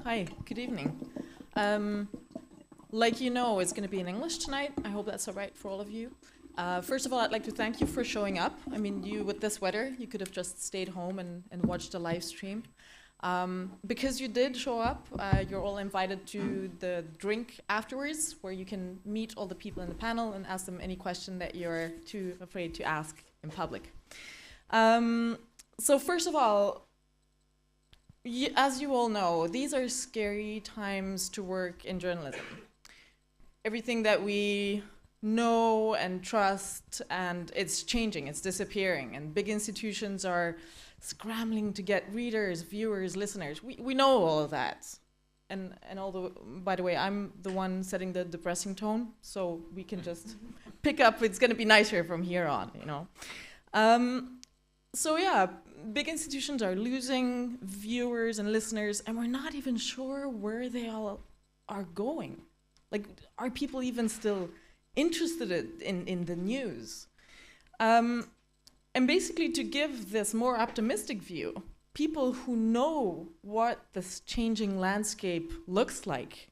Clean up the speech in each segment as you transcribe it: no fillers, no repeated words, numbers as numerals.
Hi, good evening. Like you know, it's going to be in English tonight. I hope that's all right for all of you. First of all, I'd like to thank you for showing up. I mean, with this weather, you could have just stayed home and watched the live stream. Because you did show up, you're all invited to the drink afterwards, where you can meet all the people in the panel and ask them any question that you're too afraid to ask in public. So first of all, as you all know, these are scary times to work in journalism. Everything that we know and trust, and it's changing, it's disappearing, and big institutions are scrambling to get readers, viewers, listeners. We know all of that. And by the way, I'm the one setting the depressing tone, so we can just pick up. It's going to be nicer from here on, you know. So yeah, big institutions are losing viewers and listeners, and we're not even sure where they all are going. Like, are people even still interested in the news? And basically, to give this more optimistic view, people who know what this changing landscape looks like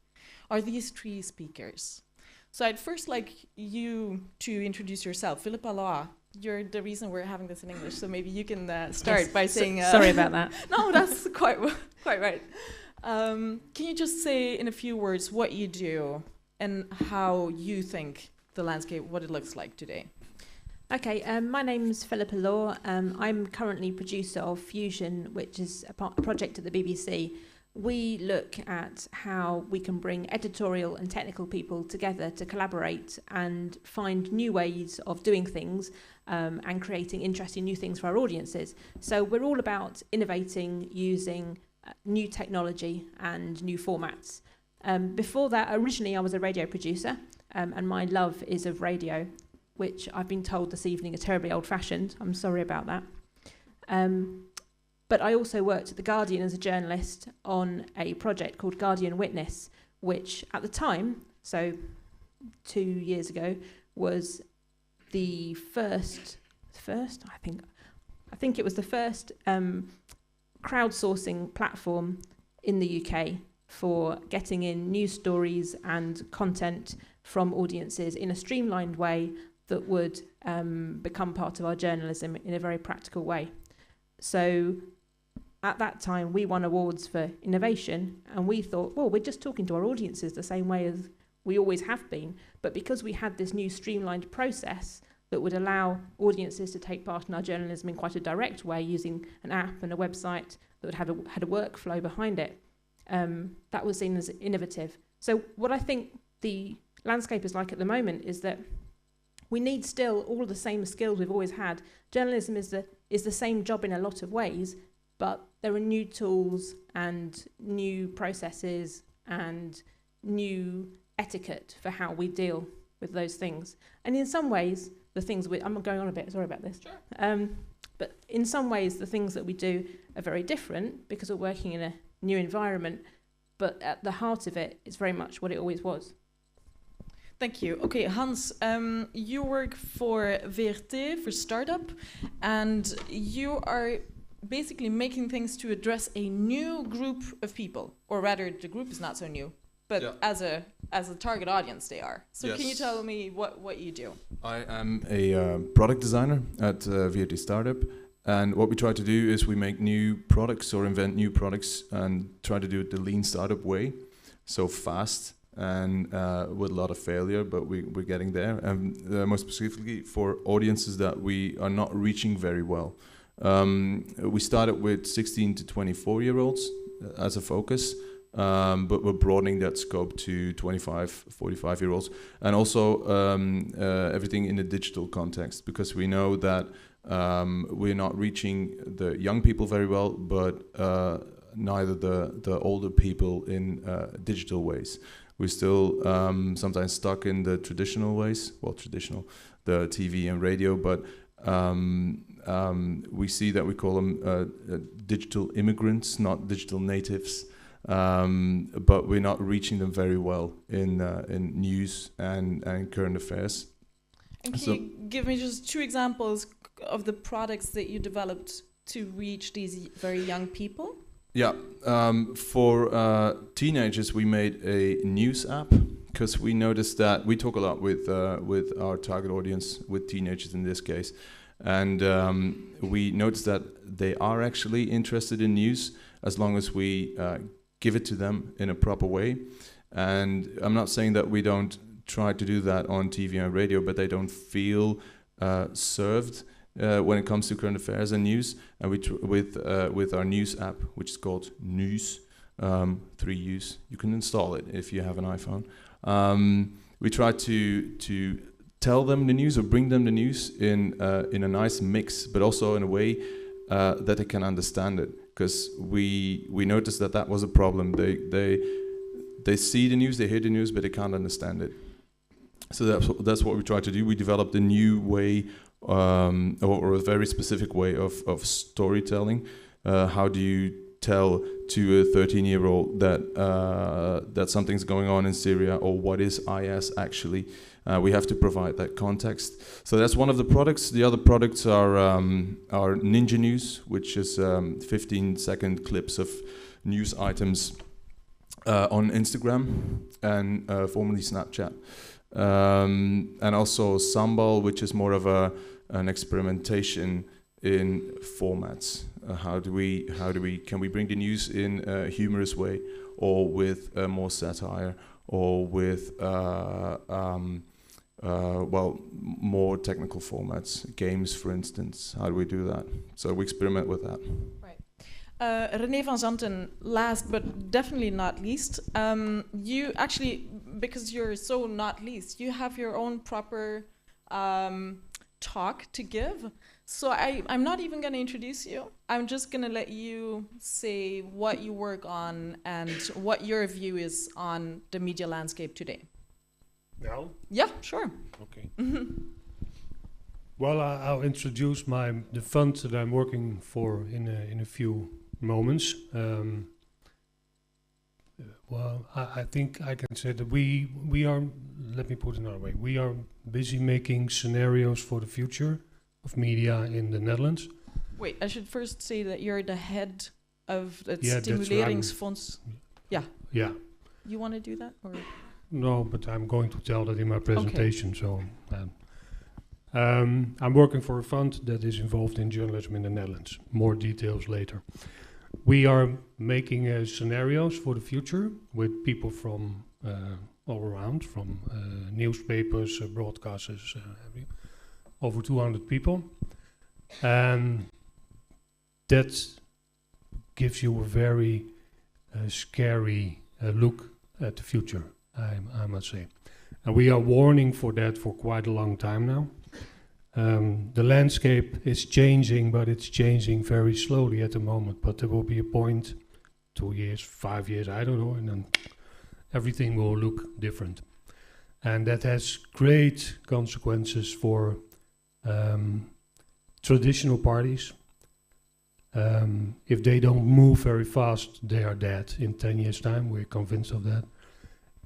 are these three speakers. So I'd first like you to introduce yourself. Philippa Law, you're the reason we're having this in English, so maybe you can start by saying... sorry about that. No, that's quite right. Can you just say in a few words what you do and how you think the landscape, what it looks like today? Okay, my name's Philippa Law. I'm currently producer of Fusion, which is a project at the BBC. We look at how we can bring editorial and technical people together to collaborate and find new ways of doing things and creating interesting new things for our audiences. So we're all about innovating using new technology and new formats. Before that, originally I was a radio producer, and my love is of radio, which I've been told this evening are terribly old-fashioned. I'm sorry about that. But I also worked at The Guardian as a journalist on a project called Guardian Witness, which at the time, so 2 years ago, was the first, I think it was the first crowdsourcing platform in the UK for getting in news stories and content from audiences in a streamlined way that would become part of our journalism in a very practical way. So at that time, we won awards for innovation, and we thought, well, we're just talking to our audiences the same way as we always have been. But because we had this new streamlined process that would allow audiences to take part in our journalism in quite a direct way using an app and a website that would had a workflow behind it, that was seen as innovative. So what I think the landscape is like at the moment is that we need still all the same skills we've always had. Journalism is the same job in a lot of ways, but there are new tools and new processes and new etiquette for how we deal with those things. And in some ways, the things I'm going on a bit, sorry about this. Sure. But in some ways, the things that we do are very different because we're working in a new environment, but at the heart of it, it's very much what it always was. Thank you. Okay, Hans, you work for VRT, for Startup, and you are basically making things to address a new group of people, or rather, the group is not so new, but yeah, as a target audience they are. So yes. Can you tell me what you do? I am a product designer at VRT Startup, and what we try to do is we make new products or invent new products and try to do it the lean startup way, so fast and with a lot of failure, but we're getting there, and more specifically for audiences that we are not reaching very well. We started with 16 to 24-year-olds as a focus, but we're broadening that scope to 25, 45-year-olds, and also everything in the digital context, because we know that we're not reaching the young people very well, but neither the older people in digital ways. We're still sometimes stuck in the traditional ways, the TV and radio, but we see that we call them digital immigrants, not digital natives, but we're not reaching them very well in news and current affairs. And can you give me just 2 examples of the products that you developed to reach these very young people? Yeah, for teenagers, we made a news app because we noticed that we talk a lot with our target audience, with teenagers in this case, and we noticed that they are actually interested in news as long as we give it to them in a proper way. And I'm not saying that we don't try to do that on TV and radio, but they don't feel served when it comes to current affairs and news. And with our news app, which is called News, 3 U's, you can install it if you have an iPhone. We try to tell them the news or bring them the news in a nice mix, but also in a way that they can understand it. Because we noticed that was a problem. They see the news, they hear the news, but they can't understand it. So that's what we try to do. We developed a new way, or a very specific way of storytelling. How do you tell to a 13-year-old that something's going on in Syria, or what is IS actually? We have to provide that context. So that's one of the products. The other products are Ninja News, which is 15-second clips of news items on Instagram and formerly Snapchat. And also Sambal, which is more of an experimentation in formats. Can we bring the news in a humorous way, or with more satire, or with more technical formats, games, for instance. How do we do that? So we experiment with that. Right. René van Zanten, last but definitely not least, you actually, because you're so not least, you have your own proper talk to give. So I'm not even going to introduce you. I'm just going to let you say what you work on and what your view is on the media landscape today. Now? Yeah, sure. Okay. Well, I'll introduce the fund that I'm working for in a few moments. Well, I think I can say that we are, let me put it another way, we are busy making scenarios for the future of media in the Netherlands. Wait, I should first say that you're the head of the Yeah, Stimuleringsfonds. Yeah. Yeah. You want to do that? Or? No, but I'm going to tell that in my presentation. Okay. So I'm working for a fund that is involved in journalism in the Netherlands. More details later. We are making scenarios for the future with people from all around, from newspapers, broadcasters, over 200 people. And that gives you a very scary look at the future, I must say. And we are warning for that for quite a long time now. The landscape is changing, but it's changing very slowly at the moment. But there will be a point, 2 years, 5 years, I don't know, and then everything will look different. And that has great consequences for traditional parties. If they don't move very fast, they are dead in 10 years' time. We're convinced of that.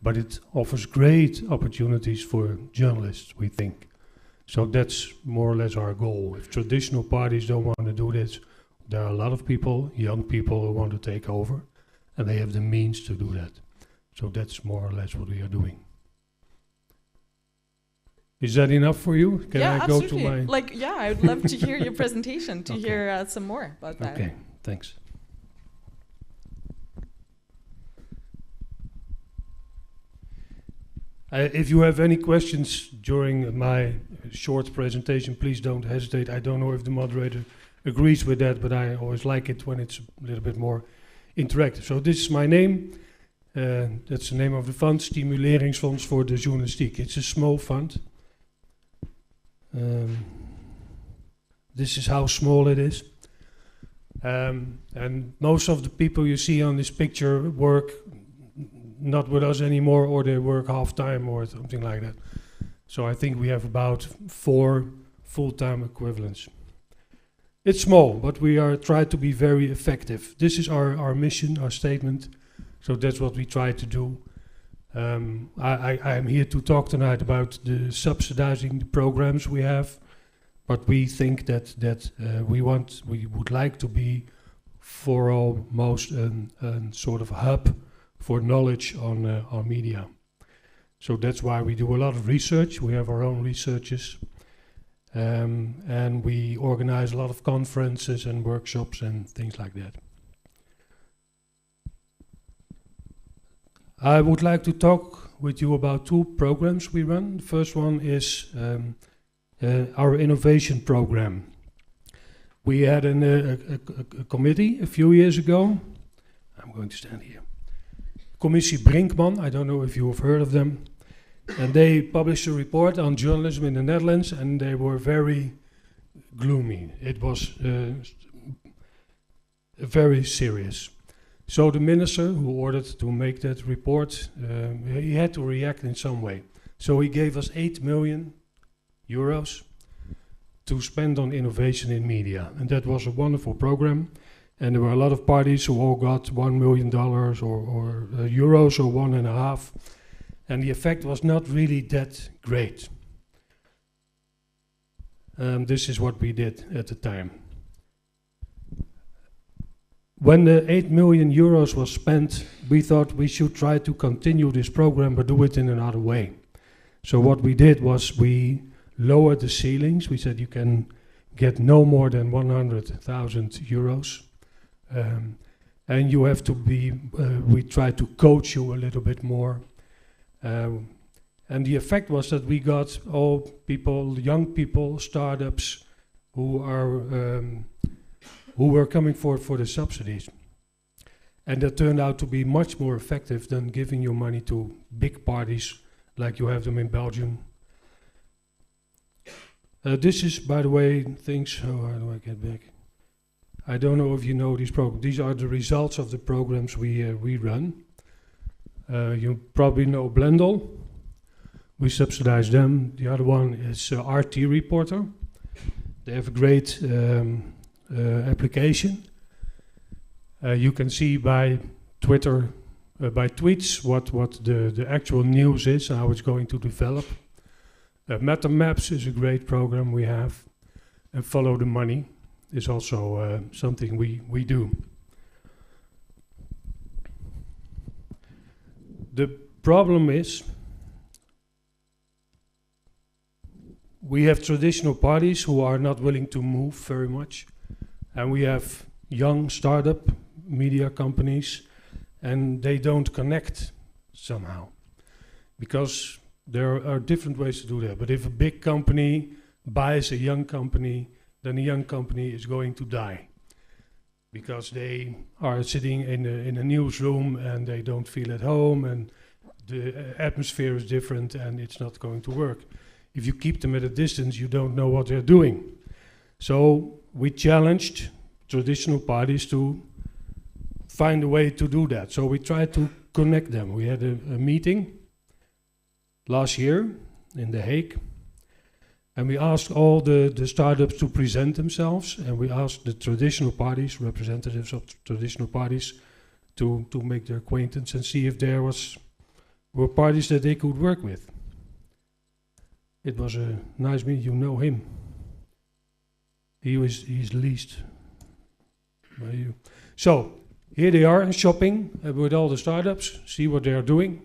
But it offers great opportunities for journalists, we think. So that's more or less our goal. If traditional parties don't want to do this, there are a lot of people, young people, who want to take over, and they have the means to do that. So that's more or less what we are doing. Is that enough for you? Can I go absolutely. To my... I would love to hear your presentation, to hear some more about that. Okay, thanks. If you have any questions during my short presentation, please don't hesitate. I don't know if the moderator agrees with that, but I always like it when it's a little bit more interactive. So this is my name. That's the name of the fund, Stimuleringsfonds voor de Journalistiek. It's a small fund. This is how small it is. And most of the people you see on this picture work not with us anymore, or they work half-time or something like that. So I think we have about 4 full-time equivalents. It's small, but we are trying to be very effective. This is our mission, our statement. So that's what we try to do. I'm here to talk tonight about the subsidizing the programs we have, but we think that we would like to be for almost a sort of hub for knowledge on media. So that's why we do a lot of research. We have our own researchers. And we organize a lot of conferences and workshops and things like that. I would like to talk with you about 2 programs we run. The first one is our innovation program. We had a committee a few years ago. I'm going to stand here. Commissie Brinkman, I don't know if you have heard of them. And they published a report on journalism in the Netherlands, and they were very gloomy. It was very serious. So the minister who ordered to make that report, he had to react in some way. So he gave us 8 million euros to spend on innovation in media. And that was a wonderful program. And there were a lot of parties who all got $1 million or euros or 1.5. And the effect was not really that great. This is what we did at the time. When the 8 million euros was spent, we thought we should try to continue this program, but do it in another way. So what we did was we lowered the ceilings. We said you can get no more than 100,000 euros. And you have to be, we tried to coach you a little bit more. And the effect was that we got all people, young people, startups who were coming forward for the subsidies. And that turned out to be much more effective than giving your money to big parties like you have them in Belgium. This is, by the way, things, how do I get back? I don't know if you know these programs. These are the results of the programs we run. You probably know Blendel. We subsidize them. The other one is RT Reporter. They have a great application. You can see by Twitter, by tweets, what the actual news is, how it's going to develop. Meta Maps is a great program we have. And Follow the Money is also something we do. The problem is we have traditional parties who are not willing to move very much, and we have young startup media companies, and they don't connect somehow, because there are different ways to do that. But if a big company buys a young company, then the young company is going to die, because they are sitting in a newsroom and they don't feel at home, and the atmosphere is different, and it's not going to work. If you keep them at a distance, you don't know what they're doing. So we challenged traditional parties to find a way to do that. So we tried to connect them. We had a meeting last year in The Hague, and we asked all the startups to present themselves, and we asked the traditional parties, representatives of traditional parties, to make their acquaintance and see if there were parties that they could work with. It was a nice meeting. You know him. He's leased by you. So here they are shopping with all the startups, see what they are doing.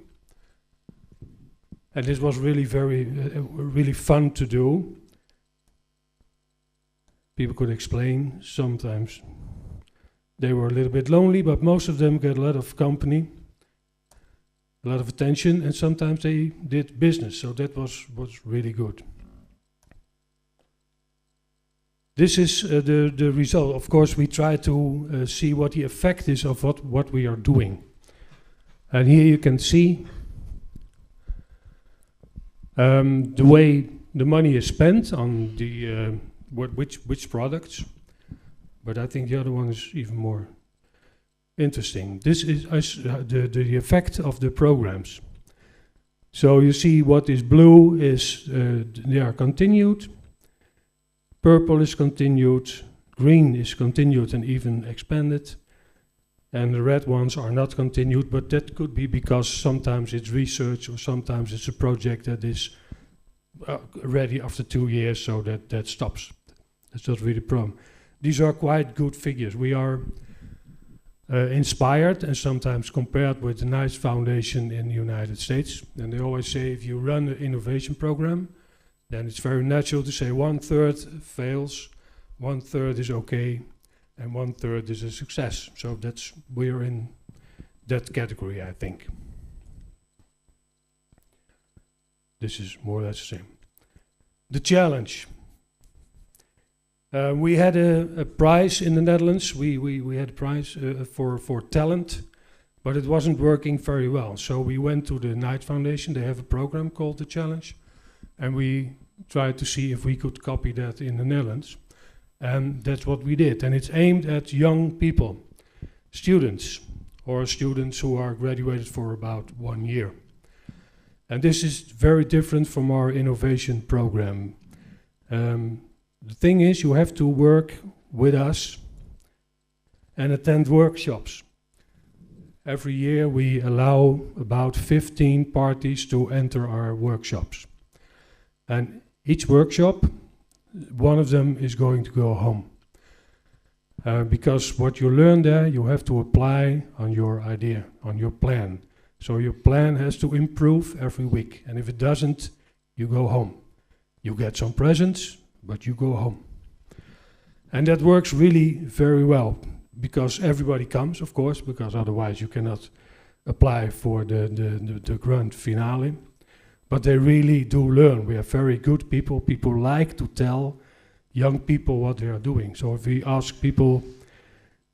And this was really really fun to do. People could explain. Sometimes they were a little bit lonely, but most of them got a lot of company, a lot of attention, and sometimes they did business. So that was really good. This is the result. Of course, we try to see what the effect is of what we are doing. And here you can see the way the money is spent on the which products. But I think the other one is even more interesting. This is the effect of the programs. So you see what is blue is they are continued, purple is continued, green is continued and even expanded, and the red ones are not continued, but that could be because sometimes it's research or sometimes it's a project that is ready after 2 years, so that stops. That's not really a problem. These are quite good figures. We are inspired and sometimes compared with the NICE Foundation in the United States. And they always say if you run an innovation program, then it's very natural to say 1/3 fails, 1/3 is okay, and 1/3 is a success. So we're in that category, I think. This is more or less the same. The challenge. We had a prize in the Netherlands. We had a prize for talent, but it wasn't working very well. So we went to the Knight Foundation. They have a program called The Challenge, and we tried to see if we could copy that in the Netherlands. And that's what we did. And it's aimed at young people, students, or students who are graduated for about 1 year. And this is very different from our innovation program. The thing is, you have to work with us and attend workshops. Every year we allow about 15 parties to enter our workshops. And each workshop, one of them is going to go home. Because what you learn there, you have to apply on your idea, on your plan. So your plan has to improve every week. And if it doesn't, you go home. You get some presents, but you go home. And that works really very well, because everybody comes, of course, because otherwise you cannot apply for the grand finale. But they really do learn. We have very good people. People like to tell young people what they are doing. So if we ask people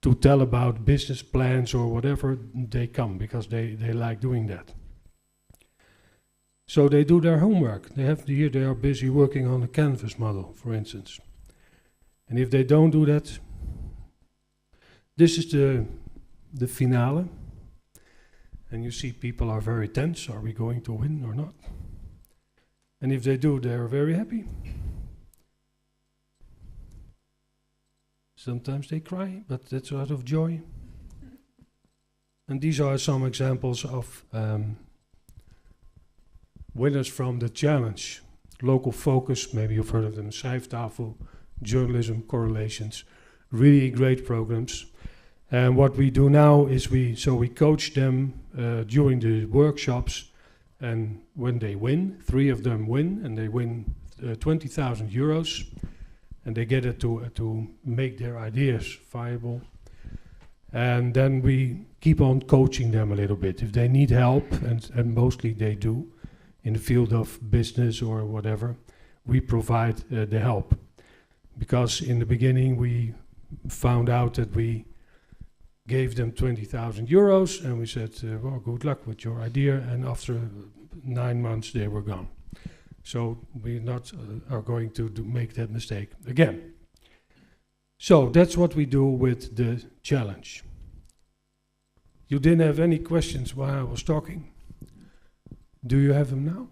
to tell about business plans or whatever, they come, because they like doing that. So they do their homework. They are busy working on a canvas model, for instance. And if they don't do that, this is the finale. And you see people are very tense. Are we going to win or not? And if they do, they're very happy. Sometimes they cry, but that's out of joy. And these are some examples of winners from the challenge. Local focus, maybe you've heard of them, Schrijftafel, journalism, correlations, really great programs. And what we do now is we coach them during the workshops, and when they win, 3 of them win, and they win 20,000 euros, and they get it to make their ideas viable. And then we keep on coaching them a little bit. If they need help, and mostly they do, in the field of business or whatever, we provide the help. Because in the beginning we found out that we gave them 20,000 euros and we said, well, good luck with your idea. And after 9 months they were gone. So we are going to make that mistake again. So that's what we do with the challenge. You didn't have any questions while I was talking. Do you have them now?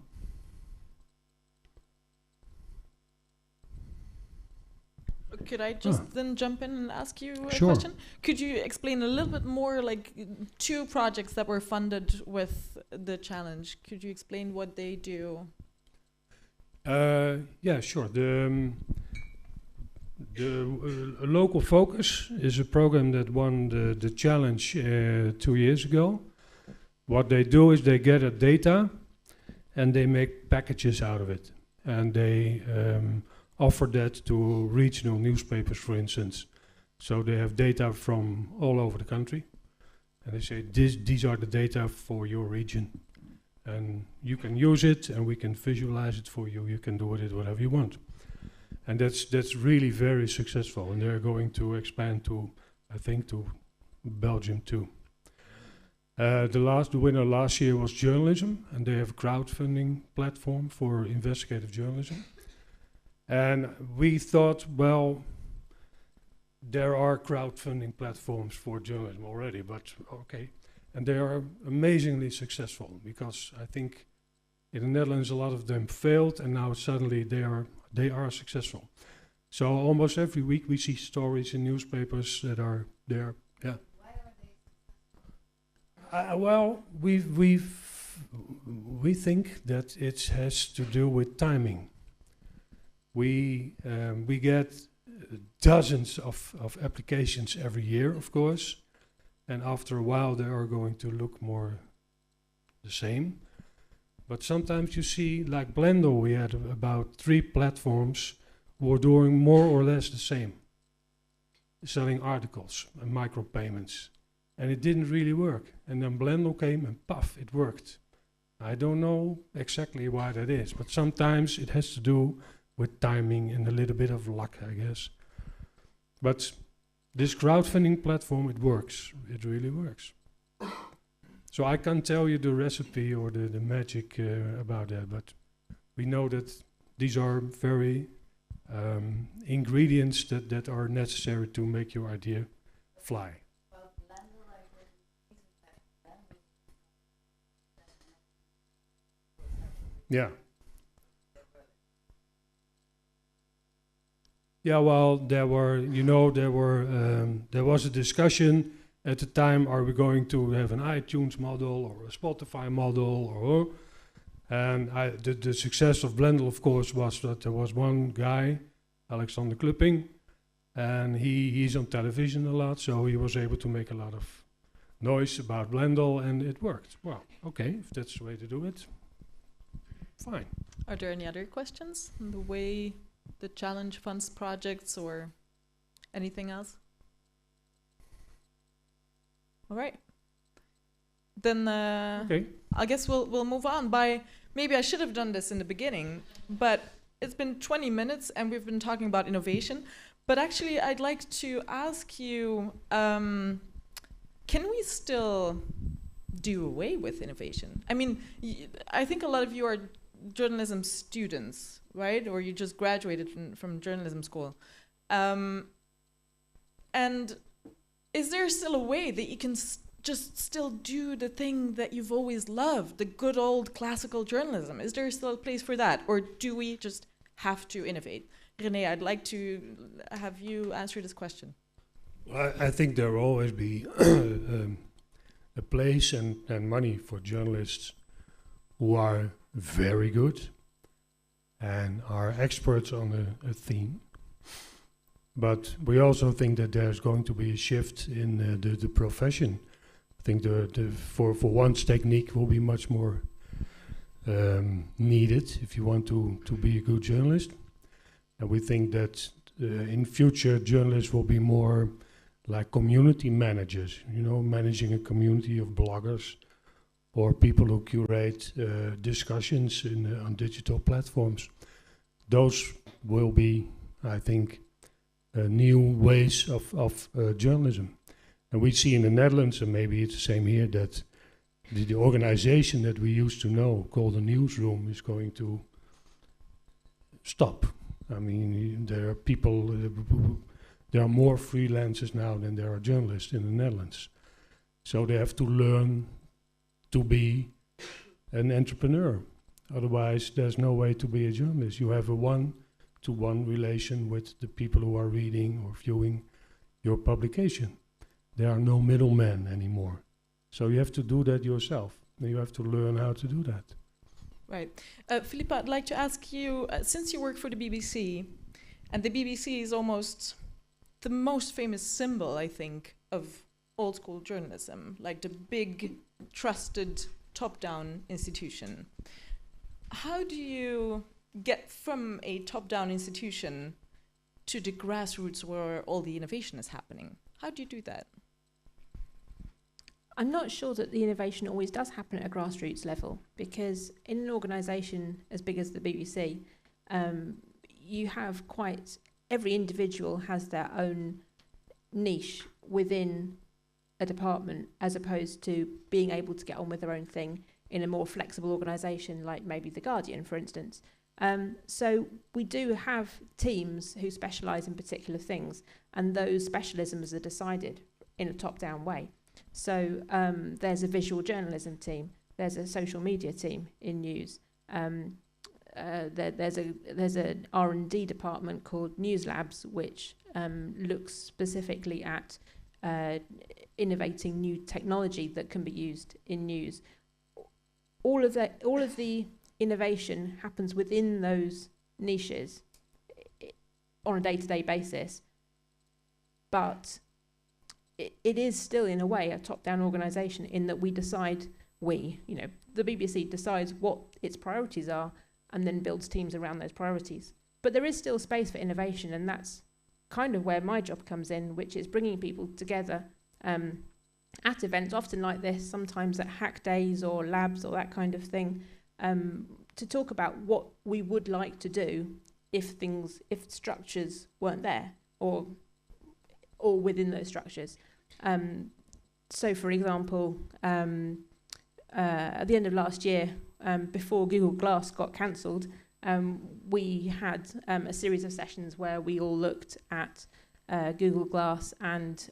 Could I just then jump in and ask you a Sure. question? Could you explain a little bit more, like 2 projects that were funded with the challenge? Could you explain what they do? Yeah, sure. The Local Focus is a program that won the challenge 2 years ago. What they do is they gather data and they make packages out of it. And they offer that to regional newspapers, for instance. So they have data from all over the country. And they say, these are the data for your region. And you can use it, and we can visualize it for you. You can do with it whatever you want. And that's really very successful. And they're going to expand to, I think, to Belgium too. The winner last year was journalism, and they have a crowdfunding platform for investigative journalism. And we thought, well, there are crowdfunding platforms for journalism already, but okay. And they are amazingly successful, because I think in the Netherlands a lot of them failed, and now suddenly they are successful. So almost every week we see stories in newspapers that are there. Yeah. Why are they? Well, we think that it has to do with timing. We get dozens of applications every year, of course, and after a while they are going to look more the same. But sometimes you see, like Blender, we had about 3 platforms who were doing more or less the same, selling articles and micropayments, and it didn't really work. And then Blender came and puff, it worked. I don't know exactly why that is, but sometimes it has to do with timing and a little bit of luck, I guess. But this crowdfunding platform, it works. It really works. So I can't tell you the recipe or the magic about that, but we know that these are very ingredients that are necessary to make your idea fly. Yeah. Yeah, well, there was a discussion at the time, are we going to have an iTunes model or a Spotify model, and the success of Blendle, of course, was that there was one guy, Alexander Klupping, and he's on television a lot, so he was able to make a lot of noise about Blendle, and it worked. Well, okay, if that's the way to do it, fine. Are there any other questions on the way the challenge funds projects or anything else? All right. Then Okay. I guess we'll move on by, maybe I should have done this in the beginning, but it's been 20 minutes and we've been talking about innovation. But actually, I'd like to ask you, can we still do away with innovation? I mean, I think a lot of you are journalism students, right? Or you just graduated from journalism school. And is there still a way that you can just still do the thing that you've always loved, the good old classical journalism? Is there still a place for that? Or do we just have to innovate? René, I'd like to have you answer this question. Well, I think there will always be a place and money for journalists who are very good and are experts on a theme. But we also think that there's going to be a shift in the profession. I think for once technique will be much more needed if you want to be a good journalist. And we think that in future journalists will be more like community managers, you know, managing a community of bloggers or people who curate discussions on digital platforms. Those will be, I think, new ways of journalism. And we see in the Netherlands, and maybe it's the same here, that the organization that we used to know, called a newsroom, is going to stop. I mean, there are people, there are more freelancers now than there are journalists in the Netherlands. So they have to learn to be an entrepreneur. Otherwise, there's no way to be a journalist. You have a one-to-one relation with the people who are reading or viewing your publication. There are no middlemen anymore. So you have to do that yourself. You have to learn how to do that. Right. Philippa, I'd like to ask you, since you work for the BBC, and the BBC is almost the most famous symbol, I think, of old school journalism, like the big, trusted, top-down institution. How do you get from a top-down institution to the grassroots where all the innovation is happening? How do you do that? I'm not sure that the innovation always does happen at a grassroots level, because in an organisation as big as the BBC, you have every individual has their own niche within a department, as opposed to being able to get on with their own thing in a more flexible organisation like maybe The Guardian, for instance. So we do have teams who specialise in particular things, and those specialisms are decided in a top-down way. So there's a visual journalism team, there's a social media team in news, there's an R&D department called News Labs, which looks specifically at innovating new technology that can be used in news. All of the innovation happens within those niches on a day-to-day basis, but it is still in a way a top-down organisation in that we decide, the BBC decides what its priorities are and then builds teams around those priorities. But there is still space for innovation, and that's kind of where my job comes in, which is bringing people together at events, often like this, sometimes at hack days or labs or that kind of thing, to talk about what we would like to do if structures weren't there or within those structures. So, for example, at the end of last year, before Google Glass got cancelled, we had a series of sessions where we all looked at Google Glass and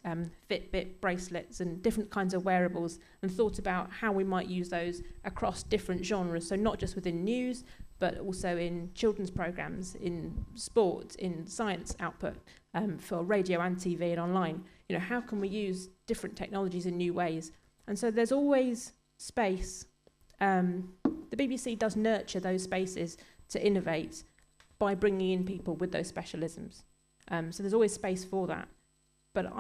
Fitbit bracelets and different kinds of wearables and thought about how we might use those across different genres. So not just within news, but also in children's programs, in sport, in science output, for radio and TV and online. How can we use different technologies in new ways? And so there's always space. The BBC does nurture those spaces to innovate by bringing in people with those specialisms. So there's always space for that. But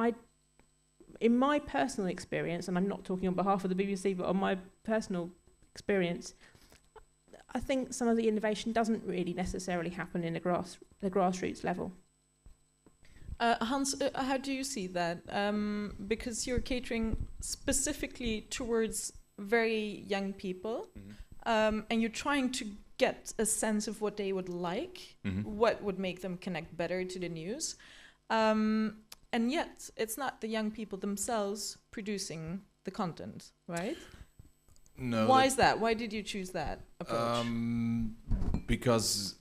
in my personal experience, and I'm not talking on behalf of the BBC, but on my personal experience, I think some of the innovation doesn't really necessarily happen in the grassroots level. Hans, how do you see that? Because you're catering specifically towards very young people, and you're trying to get a sense of what they would like, what would make them connect better to the news. And yet, it's not the young people themselves producing the content, right? No. Why is that? Why did you choose that approach? Because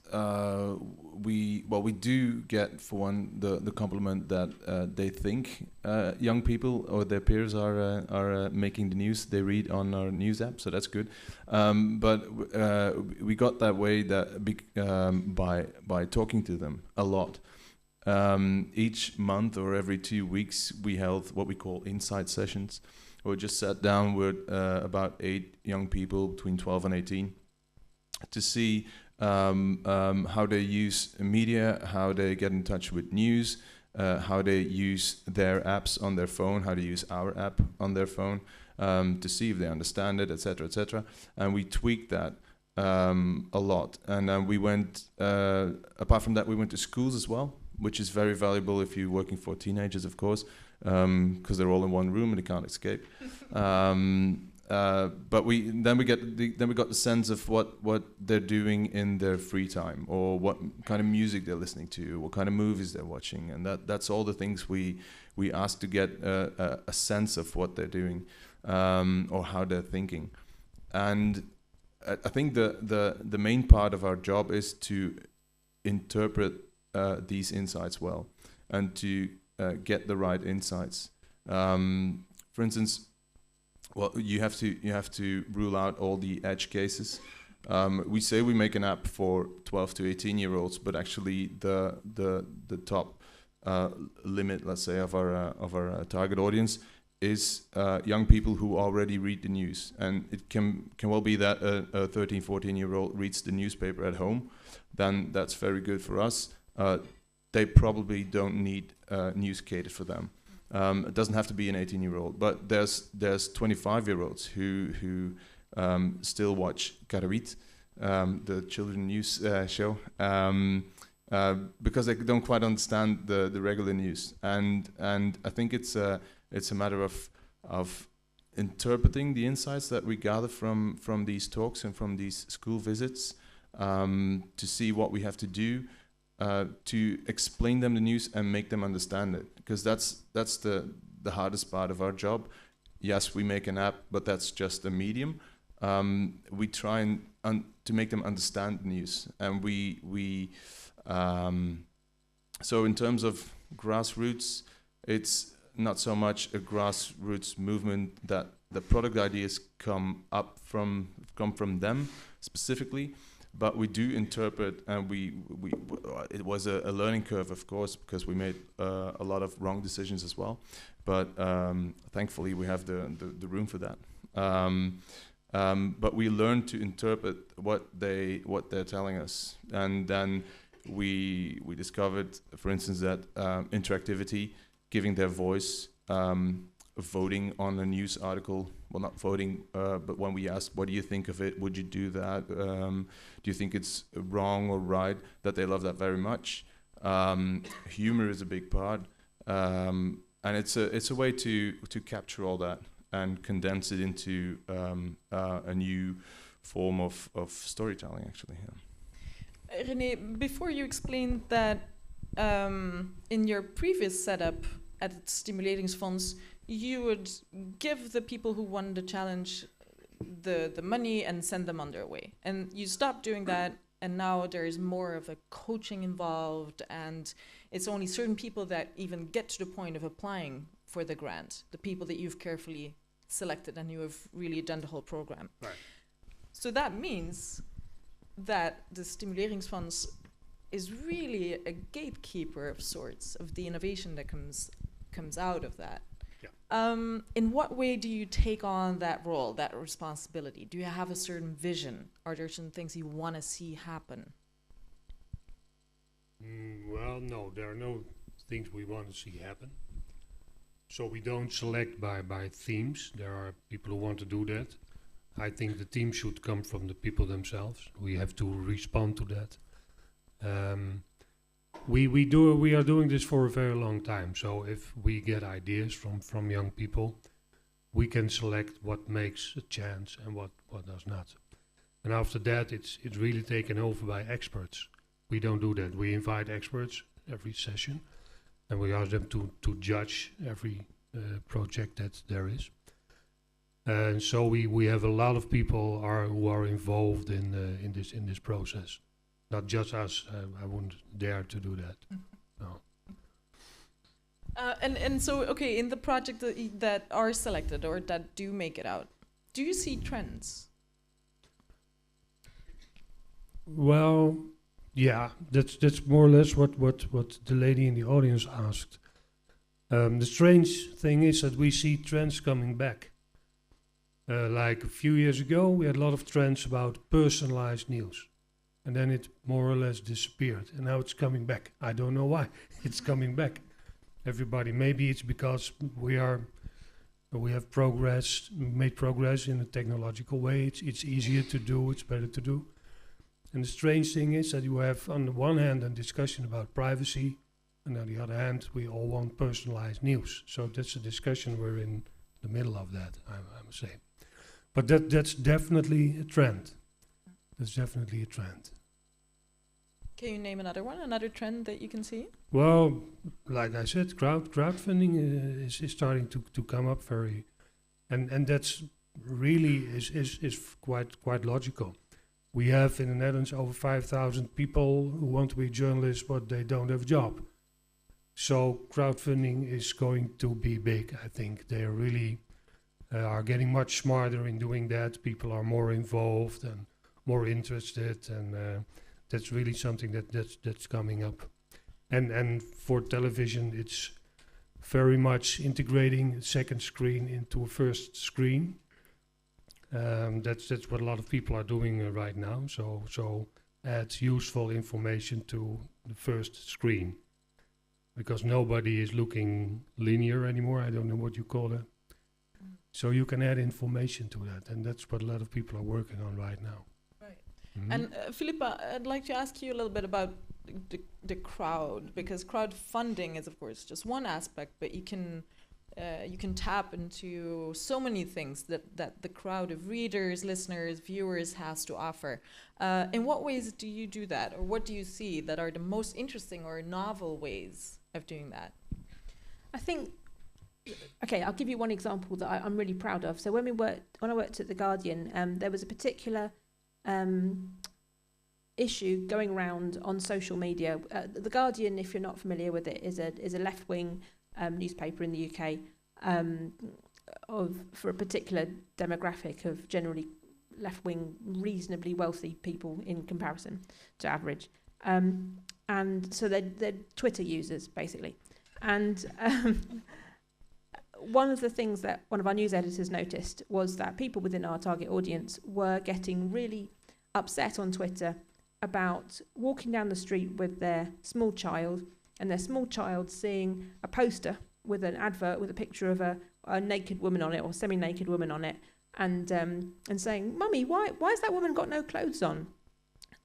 we do get, for one, the compliment that they think young people or their peers are making the news they read on our news app, so that's good. But we got that way by talking to them a lot. Each month or every 2 weeks, we held what we call insight sessions. We just sat down with about 8 young people between 12 and 18 to see how they use media, how they get in touch with news, how they use their apps on their phone, how they use our app on their phone, to see if they understand it, etc., etc. And we tweaked that a lot. And we went, apart from that, we went to schools as well, which is very valuable if you're working for teenagers, of course, because they're all in one room and they can't escape. But we got the sense of what they're doing in their free time, or what kind of music they're listening to, what kind of movies they're watching, and that's all the things we ask to get a sense of what they're doing, or how they're thinking. And I think the main part of our job is to interpret these insights well, and to get the right insights. For instance, well, you have to rule out all the edge cases. We say we make an app for 12 to 18-year-olds, but actually the top limit, let's say, of our target audience is young people who already read the news. And it can well be that a 13, 14-year-old reads the newspaper at home. Then that's very good for us. They probably don't need news catered for them. It doesn't have to be an 18-year-old, but there's 25-year-olds who still watch Klara, the children news show, because they don't quite understand the regular news. And I think it's a matter of interpreting the insights that we gather from these talks and from these school visits, to see what we have to do to explain them the news and make them understand it, because that's the hardest part of our job. Yes, we make an app, but that's just a medium. We try to make them understand the news, and we so in terms of grassroots, it's not so much a grassroots movement that the product ideas come from them specifically. But we do interpret, and it was a learning curve, of course, because we made a lot of wrong decisions as well. But thankfully, we have the room for that. But we learn to interpret what they're telling us, and then we discovered, for instance, that interactivity, giving their voice voting on a news article. Well, not voting, but when we ask, what do you think of it? Would you do that? Do you think it's wrong or right? That they love that very much. Humor is a big part, and it's a way to capture all that and condense it into a new form of storytelling, actually. Yeah. René, before you explained that in your previous setup at Stimuleringsfonds, you would give the people who won the challenge the money and send them on their way. And you stopped doing that, and now there's more of a coaching involved, and it's only certain people that even get to the point of applying for the grant, the people that you've carefully selected and you have really done the whole program. Right. So that means that the Stimuleringsfonds is really a gatekeeper of sorts of the innovation that comes out of that. Yeah. In what way do you take on that role, that responsibility? Do you have a certain vision? Are there certain things you want to see happen? Well, no, there are no things we want to see happen. So we don't select by themes. There are people who want to do that. I think the team should come from the people themselves. We have to respond to that. We are doing this for a very long time. So if we get ideas from young people, we can select what makes a chance and what does not. And after that, it's really taken over by experts. We don't do that. We invite experts every session, and we ask them to judge every project that there is. And so we have a lot of people who are involved in this process. Not just us. I wouldn't dare to do that. No. And so, okay, in the project that are selected or that do make it out, do you see trends? Well, yeah, that's more or less what the lady in the audience asked. The strange thing is that we see trends coming back. Like a few years ago, we had a lot of trends about personalized news. And then it more or less disappeared. And now it's coming back. I don't know why. It's coming back. Everybody, maybe it's because we have made progress in a technological way. It's easier to do, it's better to do. And the strange thing is that you have, on the one hand, a discussion about privacy, and on the other hand, we all want personalized news. So that's a discussion we're in the middle of that, I must say. But that's definitely a trend. That's definitely a trend. Can you name another trend that you can see? Well, like I said, crowdfunding is starting to come up very, and that's really is quite logical. We have in the Netherlands over 5,000 people who want to be journalists, but they don't have a job. So crowdfunding is going to be big. I think they really are getting much smarter in doing that. People are more involved and more interested, and that's really something that's coming up. And for television, it's very much integrating a second screen into a first screen. That's what a lot of people are doing right now. So add useful information to the first screen, because nobody is looking linear anymore. I don't know what you call it. So you can add information to that, and that's what a lot of people are working on right now. Mm-hmm. And Philippa, I'd like to ask you a little bit about the crowd, because crowdfunding is, of course, just one aspect, but you can tap into so many things that the crowd of readers, listeners, viewers has to offer. In what ways do you do that, or what do you see that are the most interesting or novel ways of doing that? I think, okay, I'll give you one example that I'm really proud of. So when I worked at The Guardian, there was a particular issue going around on social media. The Guardian, if you're not familiar with it, is a left-wing newspaper in the UK for a particular demographic of generally left-wing, reasonably wealthy people in comparison to average. And so they're Twitter users, basically. And one of the things that one of our news editors noticed was that people within our target audience were getting really upset on Twitter about walking down the street with their small child, and their small child seeing a poster with an advert with a picture of a naked woman on it or semi-naked woman on it, and saying, "Mummy, why has that woman got no clothes on?"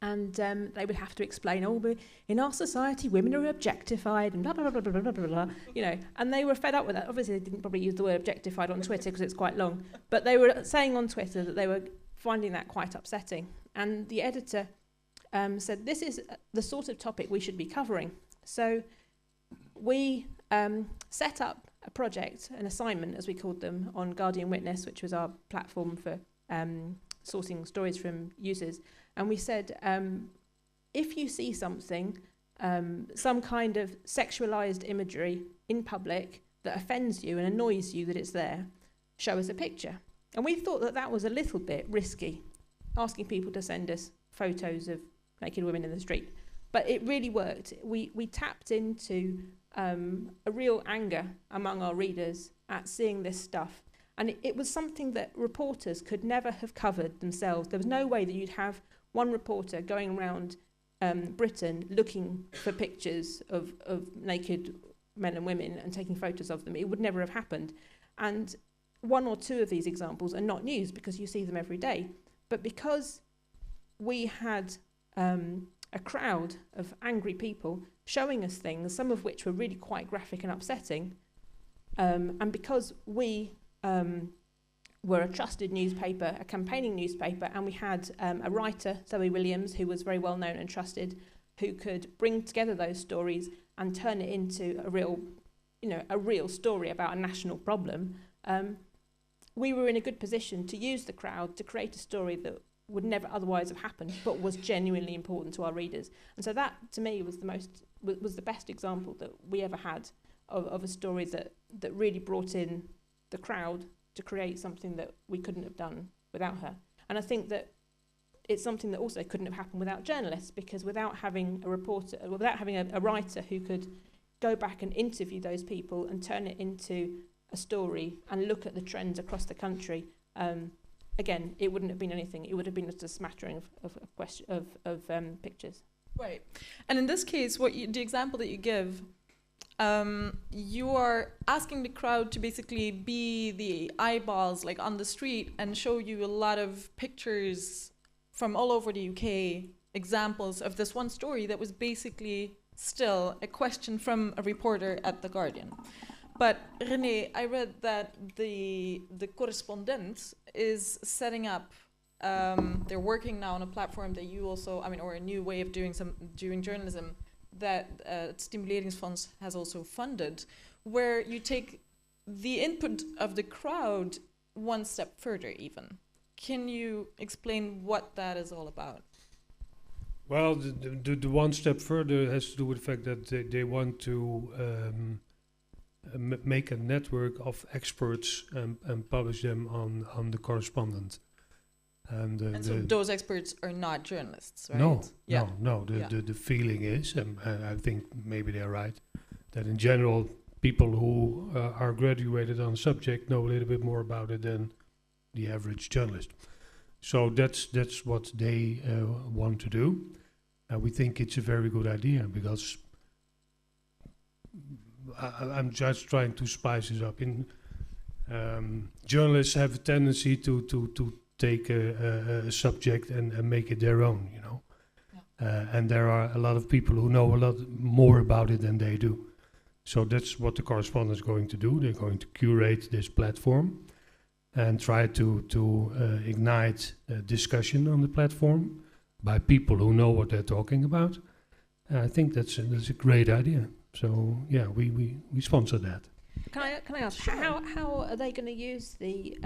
And they would have to explain, "Oh, but in our society, women are objectified," and blah, blah, blah, blah, blah, blah, blah, blah, you know. And they were fed up with that. Obviously, they didn't probably use the word objectified on Twitter because it's quite long. But they were saying on Twitter that they were finding that quite upsetting. And the editor said, "This is the sort of topic we should be covering." So we set up a project, an assignment, as we called them, on Guardian Witness, which was our platform for sourcing stories from users. And we said, if you see something, some kind of sexualized imagery in public that offends you and annoys you that it's there, show us a picture. And we thought that that was a little bit risky, asking people to send us photos of naked women in the street. But it really worked. We tapped into a real anger among our readers at seeing this stuff. And it was something that reporters could never have covered themselves. There was no way that you'd have one reporter going around Britain looking for pictures of naked men and women and taking photos of them. It would never have happened. And one or two of these examples are not news because you see them every day. But because we had a crowd of angry people showing us things, some of which were really quite graphic and upsetting, and because we were a trusted newspaper, a campaigning newspaper, and we had a writer, Zoe Williams, who was very well known and trusted, who could bring together those stories and turn it into a real story about a national problem. We were in a good position to use the crowd to create a story that would never otherwise have happened, but was genuinely important to our readers. And so that, to me, was the best example that we ever had of a story that really brought in the crowd to create something that we couldn't have done without her. And I think that it's something that also couldn't have happened without journalists, because without having a reporter, without having a writer who could go back and interview those people and turn it into a story and look at the trends across the country, again, it wouldn't have been anything. It would have been just a smattering of pictures. Right. And in this case, the example that you give, you are asking the crowd to basically be the eyeballs, like on the street, and show you a lot of pictures from all over the UK, examples of this one story that was basically still a question from a reporter at The Guardian. But René, I read that the correspondent is setting up, they're working now on a platform that you also, or a new way of doing journalism that Stimuleringsfonds has also funded, where you take the input of the crowd one step further even. Can you explain what that is all about? Well, the one step further has to do with the fact that they want to make a network of experts and publish them on the correspondent. And so those experts are not journalists, right? No. The feeling is, and I think maybe they're right, that in general, people who are graduated on a subject know a little bit more about it than the average journalist. So that's what they want to do. We think it's a very good idea, because I'm just trying to spice it up. Journalists have a tendency to take a subject and make it their own, you know. Yeah. And there are a lot of people who know a lot more about it than they do. So that's what the correspondent is going to do. They're going to curate this platform and try to ignite discussion on the platform by people who know what they're talking about. I think that's a great idea. So yeah, we sponsor that. Can I ask, how are they going to use the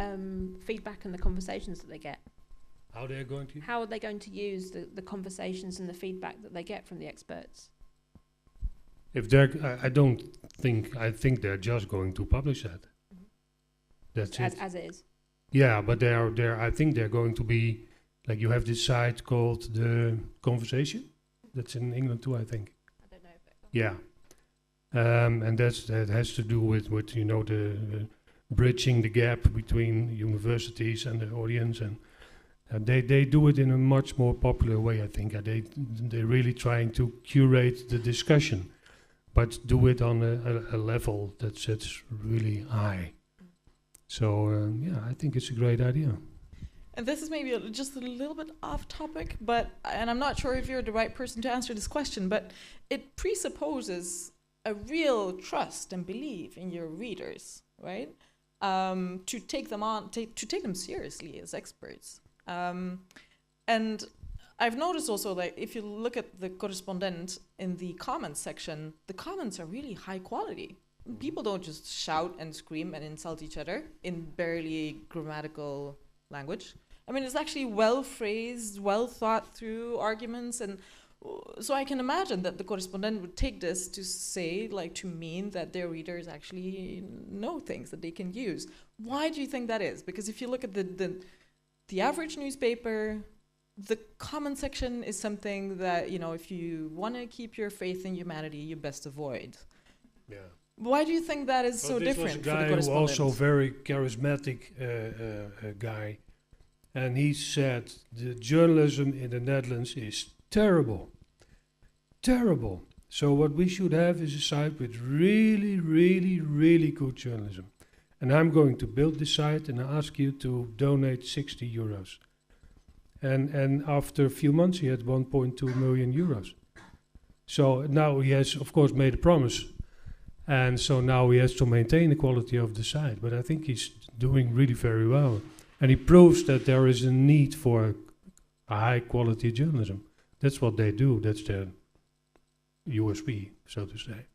feedback and the conversations that they get? How are they going to? How are they going to use the conversations and the feedback that they get from the experts? If they're, I think they're just going to publish that. Mm-hmm. That's it. As it is. Yeah, but they're. I think they're going to be, like, you have this site called The Conversation. That's in England too, I think. I don't know if it. Yeah. And that has to do with you know, the bridging the gap between universities and the audience, and they do it in a much more popular way, I think. They're really trying to curate the discussion, but do it on a level that sits really high. So I think it's a great idea. And this is maybe just a little bit off topic, and I'm not sure if you're the right person to answer this question, but it presupposes a real trust and belief in your readers, right? To take them on, to take them seriously as experts. And I've noticed also, like, if you look at the correspondent in the comments section, the comments are really high quality. People don't just shout and scream and insult each other in barely grammatical language. I mean, it's actually well phrased, well thought through arguments, and so I can imagine that the correspondent would take this to say, like, to mean that their readers actually know things that they can use. Why do you think that is? Because if you look at the average newspaper, the comment section is something that, you know, if you want to keep your faith in humanity, you best avoid. Yeah. Why do you think that is so different for the correspondent? This was a guy who also very charismatic guy, and he said the journalism in the Netherlands is terrible, terrible. So what we should have is a site with really, really, really good journalism. And I'm going to build this site, and I ask you to donate 60 euros. And after a few months, he had 1.2 million euros. So now he has, of course, made a promise. And so now he has to maintain the quality of the site. But I think he's doing really very well. And he proves that there is a need for a high quality journalism. That's what they do. That's their USP, so to say.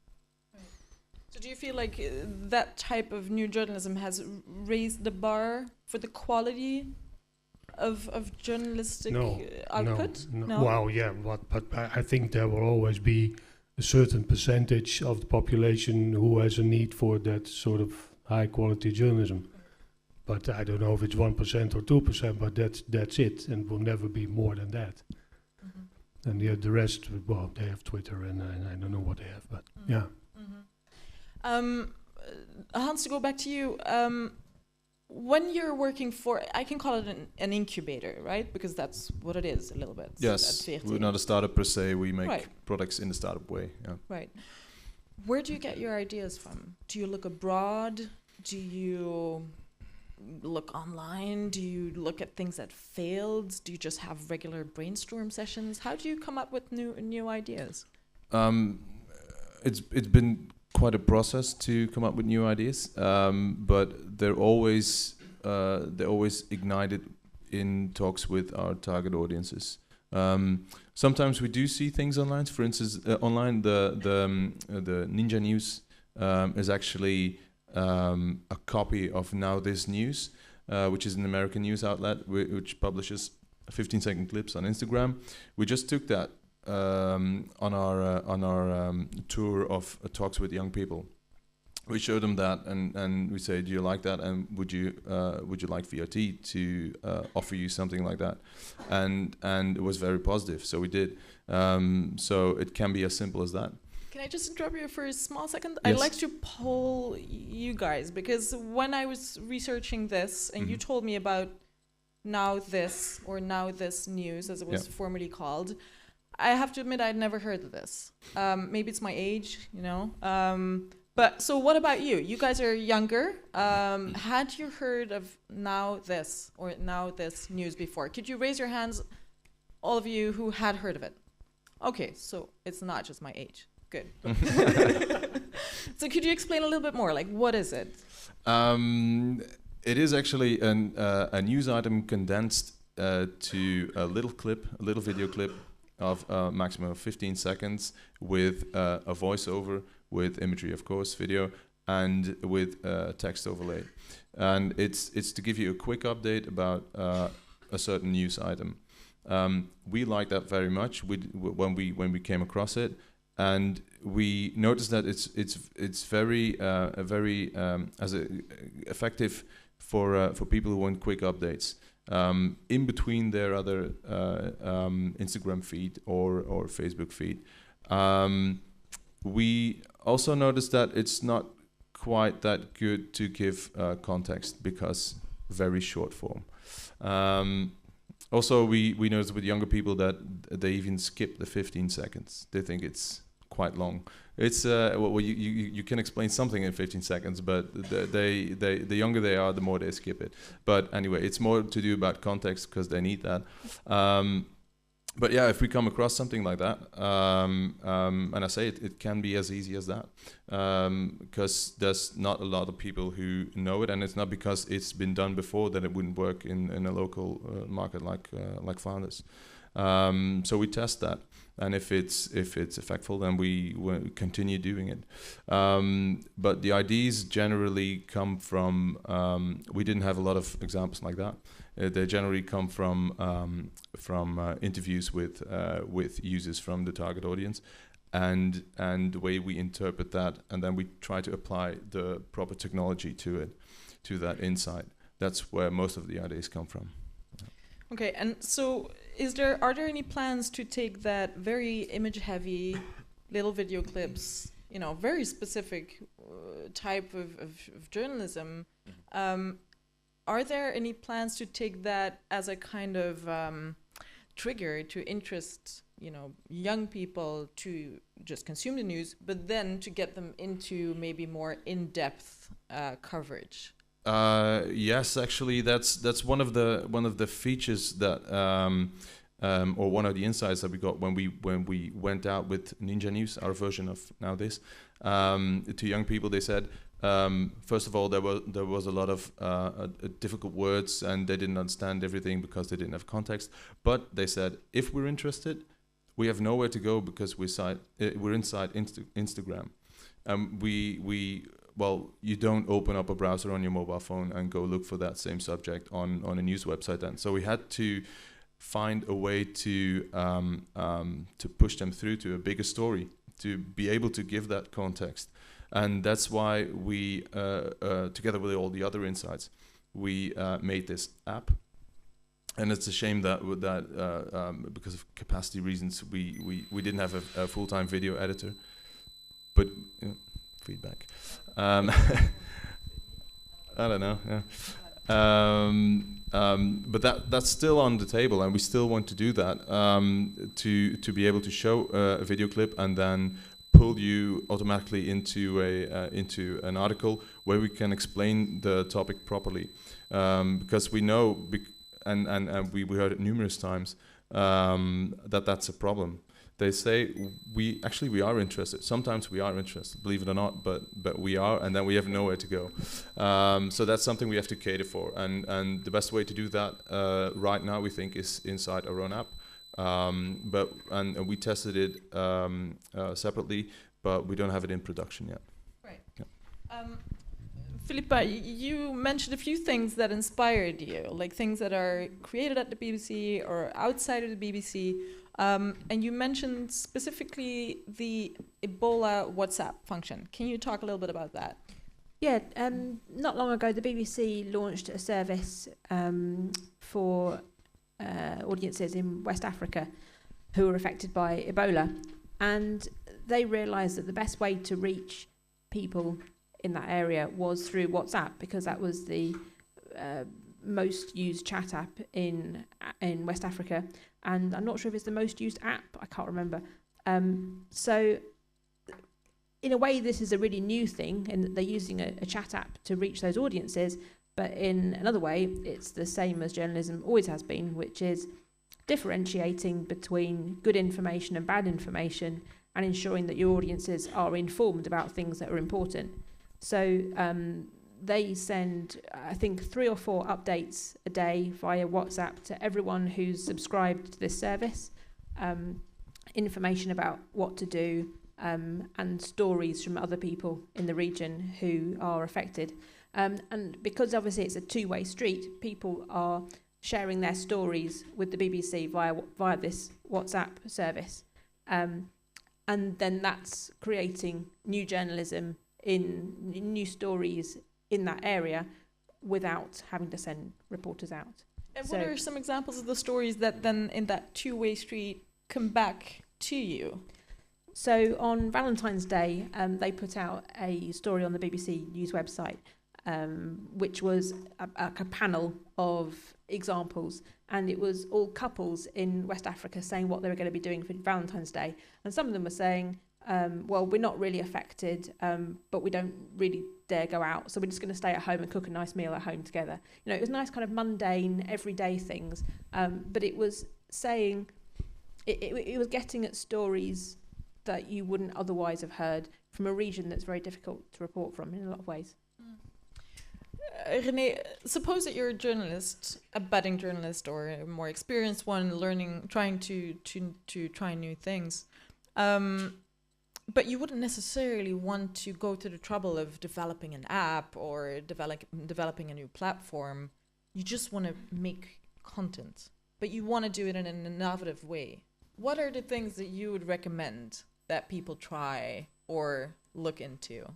So do you feel like that type of new journalism has raised the bar for the quality of journalistic output? No. Well, yeah, but I think there will always be a certain percentage of the population who has a need for that sort of high quality journalism. But I don't know if it's 1% or 2%, but that's it, and will never be more than that. Mm-hmm. And the rest, well, they have Twitter, and I don't know what they have, but yeah. Mm-hmm. Hans, to go back to you, when you're working for, I can call it an incubator, right? Because that's what it is a little bit. Yes, we're not a startup per se. We make products in the startup way. Yeah. Right. Where do you get your ideas from? Do you look abroad? Do you look online? Do you look at things that failed? Do you just have regular brainstorm sessions? How do you come up with new ideas? It's been quite a process to come up with new ideas, but they're always ignited in talks with our target audiences. Sometimes we do see things online. For instance, online the Ninja News is actually a copy of Now This News, which is an American news outlet which publishes 15-second clips on Instagram. We just took that on our tour of talks with young people. We showed them that, and we say, "Do you like that? And would you like VRT to offer you something like that?" And it was very positive. So we did. So it can be as simple as that. Can I just interrupt you for a small second? Yes. I'd like to poll you guys, because when I was researching this and you told me about Now This News, as it was formerly called, I have to admit I'd never heard of this. Maybe it's my age, you know. But so what about you? You guys are younger. Had you heard of Now This News before? Could you raise your hands, all of you who had heard of it? Okay, so it's not just my age. Good. So could you explain a little bit more? Like, what is it? It is actually a news item condensed to a little video clip of a maximum of 15 seconds with a voiceover, with imagery, of course, video, and with text overlay. And it's to give you a quick update about a certain news item. We like that very much when we came across it. And we noticed that it's very effective for people who want quick updates in between their other Instagram feed or Facebook feed. We also noticed that it's not quite that good to give context because very short form. Also, we noticed with younger people that they even skip the 15 seconds. They think it's quite long. It's well, you can explain something in 15 seconds, but the younger they are, the more they skip it. But anyway, it's more to do about context because they need that. But yeah, if we come across something like that, and I say it can be as easy as that, because there's not a lot of people who know it, and it's not because it's been done before that it wouldn't work in a local market like Flanders. So we test that, and if it's effective, then we continue doing it. But the ideas generally come from. We didn't have a lot of examples like that. They generally come from interviews with users from the target audience, and the way we interpret that, and then we try to apply the proper technology to it, to that insight. That's where most of the ideas come from. Okay, and so are there any plans to take that very image-heavy little video clips, very specific type of journalism? Are there any plans to take that as a kind of trigger to interest, young people to just consume the news, but then to get them into maybe more in-depth coverage? Yes, actually, that's one of the features that, or one of the insights that we got when we went out with Ninja News, our version of Now This, to young people. They said, first of all, there was a lot of difficult words, and they didn't understand everything because they didn't have context. But they said, if we're interested, we have nowhere to go because we're inside Instagram. Well, you don't open up a browser on your mobile phone and go look for that same subject on a news website then. So we had to find a way to push them through to a bigger story, to be able to give that context. And that's why we, together with all the other insights, we made this app. And it's a shame that because of capacity reasons, we didn't have a full-time video editor. But feedback. I don't know. Yeah. But that's still on the table, and we still want to do that, to be able to show a video clip and then pull you automatically into an article where we can explain the topic properly, because we know and we heard it numerous times that that's a problem. They say we are interested. Sometimes we are interested, believe it or not, but we are, and then we have nowhere to go. So that's something we have to cater for, and the best way to do that right now, we think, is inside our own app. But we tested it separately, but we don't have it in production yet. Right. Yeah. Philippa, you mentioned a few things that inspired you, like things that are created at the BBC or outside of the BBC. And you mentioned specifically the Ebola WhatsApp function. Can you talk a little bit about that? Yeah, not long ago, the BBC launched a service for audiences in West Africa who were affected by Ebola. And they realised that the best way to reach people in that area was through WhatsApp, because that was the most used chat app in West Africa. And I'm not sure if it's the most used app, I can't remember. So in a way, this is a really new thing, in that they're using a chat app to reach those audiences. But in another way, it's the same as journalism always has been, which is differentiating between good information and bad information, and ensuring that your audiences are informed about things that are important. So they send, I think, 3 or 4 updates a day via WhatsApp to everyone who's subscribed to this service, information about what to do, and stories from other people in the region who are affected. And because obviously it's a two-way street, people are sharing their stories with the BBC via this WhatsApp service. And then that's creating new journalism in new stories in that area without having to send reporters out. And what are some examples of the stories that then in that two-way street come back to you? So on Valentine's Day, they put out a story on the BBC News website, which was a panel of examples, and it was all couples in West Africa saying what they were going to be doing for Valentine's Day. And some of them were saying, well, we're not really affected, but we don't really dare go out, so we're just going to stay at home and cook a nice meal at home together. You know, it was nice kind of mundane, everyday things, but it was saying, it was getting at stories that you wouldn't otherwise have heard from a region that's very difficult to report from in a lot of ways. René, suppose that you're a journalist, a budding journalist, or a more experienced one, trying to try new things. But you wouldn't necessarily want to go to the trouble of developing an app or developing a new platform. You just want to make content, but you want to do it in an innovative way. What are the things that you would recommend that people try or look into?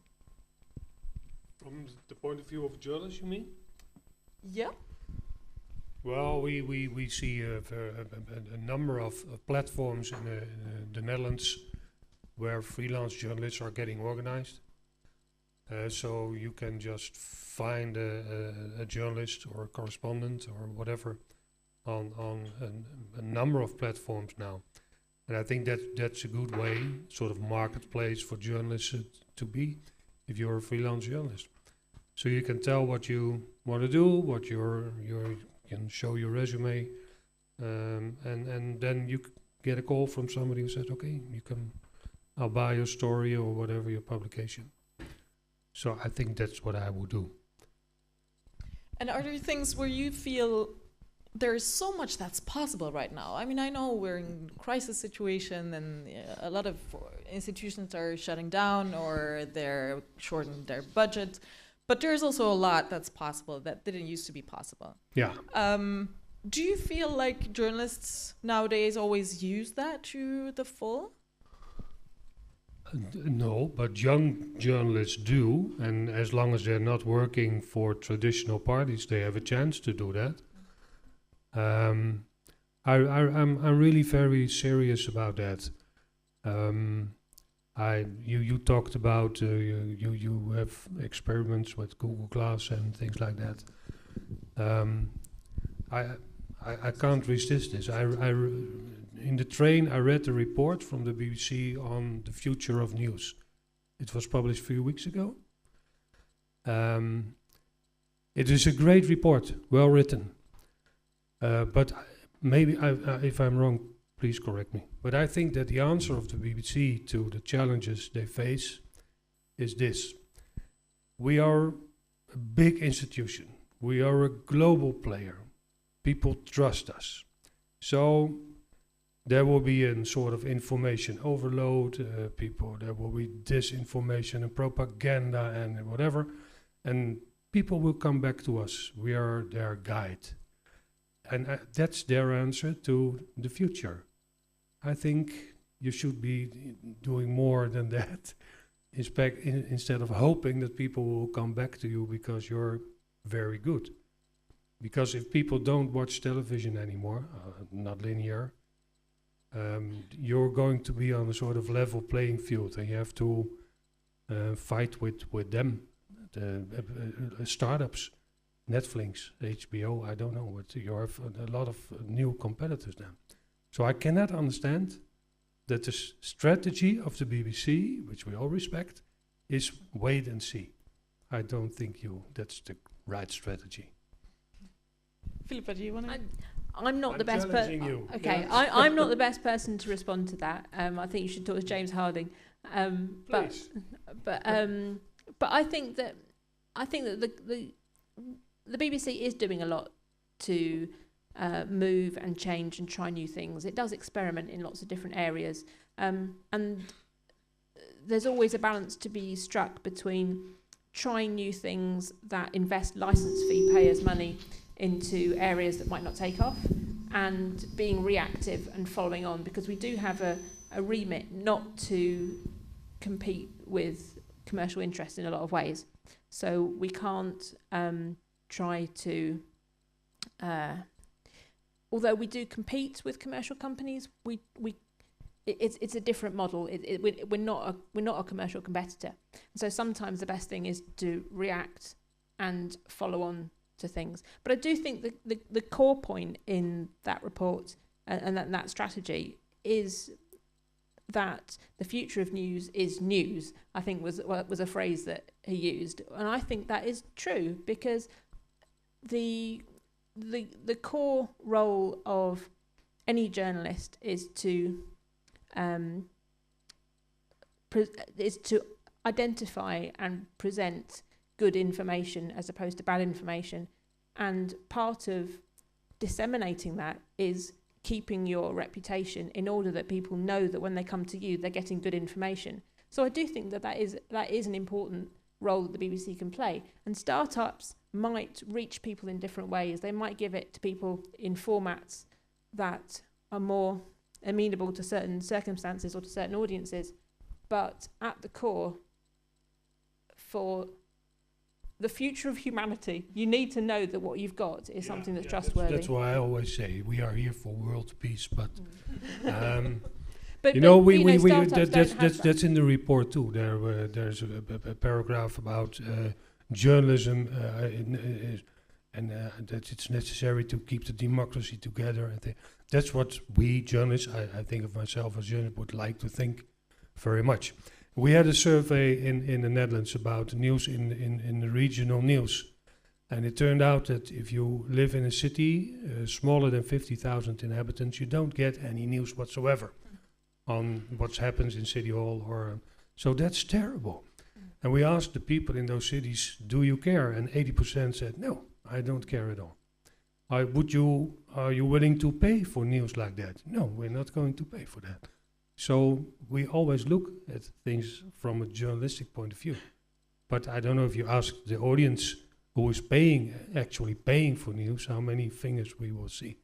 From the point of view of a journalist, you mean? Yeah. Well, we see a number of platforms in the Netherlands where freelance journalists are getting organized. So you can just find a journalist or a correspondent or whatever on a number of platforms now. And I think that's a good way, sort of marketplace for journalists to be, if you're a freelance journalist. So you can tell what you want to do, what you can show your resume, and then you get a call from somebody who says, okay, I'll buy your story or whatever, your publication. So I think that's what I would do. And are there things where you feel there's so much that's possible right now? I mean, I know we're in a crisis situation and a lot of institutions are shutting down or they're shortening their budget, but there's also a lot that's possible that didn't used to be possible. Yeah. Do you feel like journalists nowadays always use that to the full? No, but young journalists do, and as long as they're not working for traditional parties, they have a chance to do that. I'm really very serious about that. You talked about you have experiments with Google Glass and things like that. I can't resist this. In the train, I read the report from the BBC on the future of news. It was published a few weeks ago. It is a great report, well written. But maybe, if I'm wrong, please correct me. But I think that the answer of the BBC to the challenges they face is this. We are a big institution. We are a global player. People trust us. So there will be a sort of information overload, there will be disinformation and propaganda and whatever, and people will come back to us. We are their guide. And that's their answer to the future. I think you should be doing more than that, instead of hoping that people will come back to you because you're very good. Because if people don't watch television anymore, not linear, you're going to be on a sort of level playing field, and you have to fight with them, startups, Netflix, HBO, I don't know, but you have a lot of new competitors now. So I cannot understand that the strategy of the BBC, which we all respect, is wait and see. I don't think that's the right strategy. Philippa, do you want to? I'm not the best person. Okay, yeah. I'm not the best person to respond to that. I think you should talk to James Harding. But I think that the BBC is doing a lot to move and change and try new things. It does experiment in lots of different areas, and there's always a balance to be struck between trying new things that invest license fee payers' money into areas that might not take off, and being reactive and following on, because we do have a remit not to compete with commercial interest in a lot of ways. So we can't try to, although we do compete with commercial companies, it's a different model. We're not a commercial competitor. So sometimes the best thing is to react and follow on to things. But I do think the core point in that report and that strategy is that the future of news is news, I think was a phrase that he used. And I think that is true, because the core role of any journalist is to identify and present good information as opposed to bad information. And part of disseminating that is keeping your reputation in order that people know that when they come to you, they're getting good information. So I do think that is an important role that the BBC can play. And startups might reach people in different ways. They might give it to people in formats that are more amenable to certain circumstances or to certain audiences. But at the core, for the future of humanity, you need to know that what you've got is something that's trustworthy. That's why I always say we are here for world peace, but but that's in the report too. There's a paragraph about journalism and that it's necessary to keep the democracy together. I think that's what we journalists, I think of myself as a journalist, would like to think very much. We had a survey in the Netherlands about news in the regional news. And it turned out that if you live in a city smaller than 50,000 inhabitants, you don't get any news whatsoever on what happens in City Hall. So that's terrible. And we asked the people in those cities, do you care? And 80% said, no, I don't care at all. Are you willing to pay for news like that? No, we're not going to pay for that. So we always look at things from a journalistic point of view. But I don't know if you ask the audience who is actually paying for news, how many fingers we will see.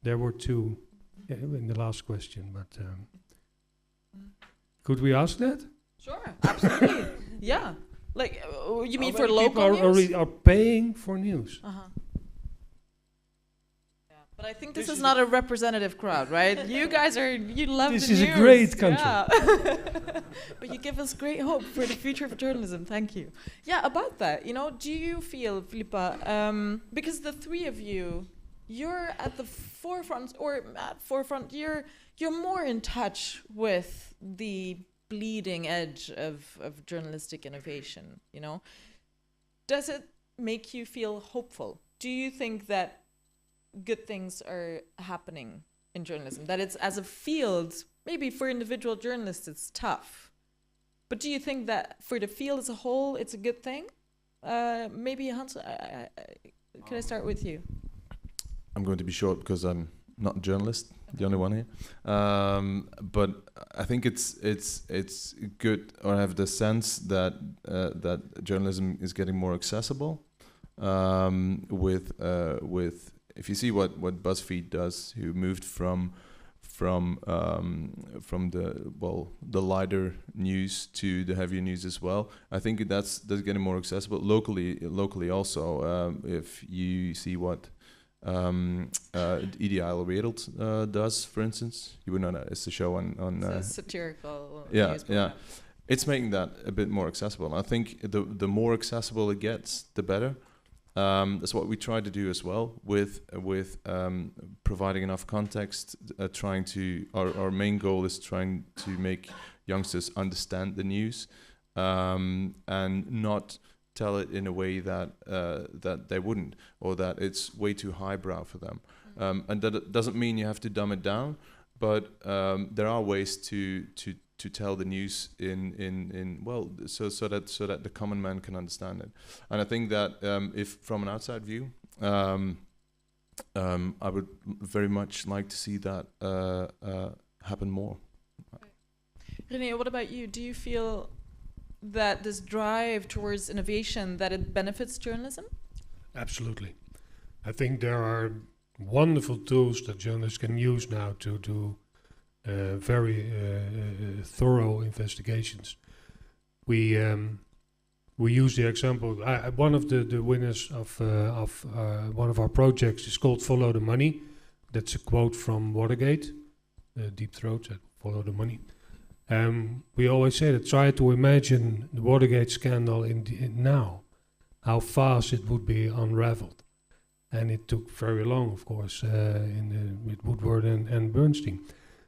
There were 2 in the last question, but could we ask that? Sure, absolutely. Yeah. Like, you mean for local news? Are paying for news. Uh-huh. But I think this is not a representative crowd, right? You guys you love this the news. This is a great country. Yeah. But you give us great hope for the future of journalism. Thank you. Yeah, about that, do you feel, Philippa, because the three of you, you're at the forefront, you're more in touch with the bleeding edge of journalistic innovation, Does it make you feel hopeful? Do you think that good things are happening in journalism, that it's as a field, maybe for individual journalists it's tough, but do you think that for the field as a whole it's a good thing? Maybe Hans, can I start with you? I'm going to be short because I'm not a journalist, the only one here, but I think it's good, or I have the sense that that journalism is getting more accessible with if you see what BuzzFeed does, who moved from the lighter news to the heavier news as well. I think that's getting more accessible locally also. If you see what Ideale Wereld does, for instance, you would know that it's a show on it's a satirical news program. It's making that a bit more accessible. And I think the more accessible it gets, the better. That's what we try to do as well with providing enough context. Our main goal is trying to make youngsters understand the news and not tell it in a way that they wouldn't, or that it's way too highbrow for them. And that doesn't mean you have to dumb it down, but there are ways to tell the news so that the common man can understand it. And I think that if from an outside view, I would very much like to see that happen more. René, what about you? Do you feel that this drive towards innovation, that it benefits journalism? Absolutely. I think there are wonderful tools that journalists can use now to do very thorough investigations. We use the example. One of the winners of one of our projects is called "Follow the Money." That's a quote from Watergate. Deep Throat said, "Follow the money." We always say that. Try to imagine the Watergate scandal in now, how fast it would be unraveled, and it took very long, of course, with Woodward and Bernstein.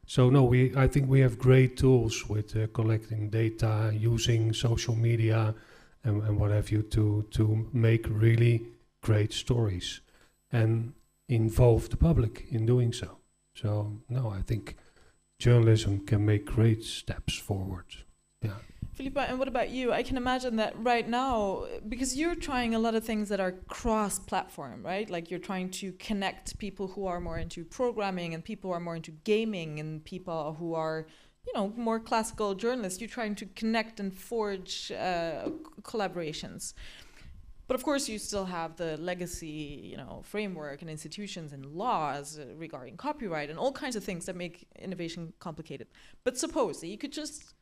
So no, I think we have great tools with collecting data, using social media, and what have you to make really great stories, and involve the public in doing so. So no, I think journalism can make great steps forward. Yeah. Philippa, and what about you? I can imagine that right now, because you're trying a lot of things that are cross-platform, right? Like you're trying to connect people who are more into programming and people who are more into gaming and people who are, more classical journalists. You're trying to connect and forge collaborations. But of course, you still have the legacy, framework and institutions and laws regarding copyright and all kinds of things that make innovation complicated. But suppose that you could just,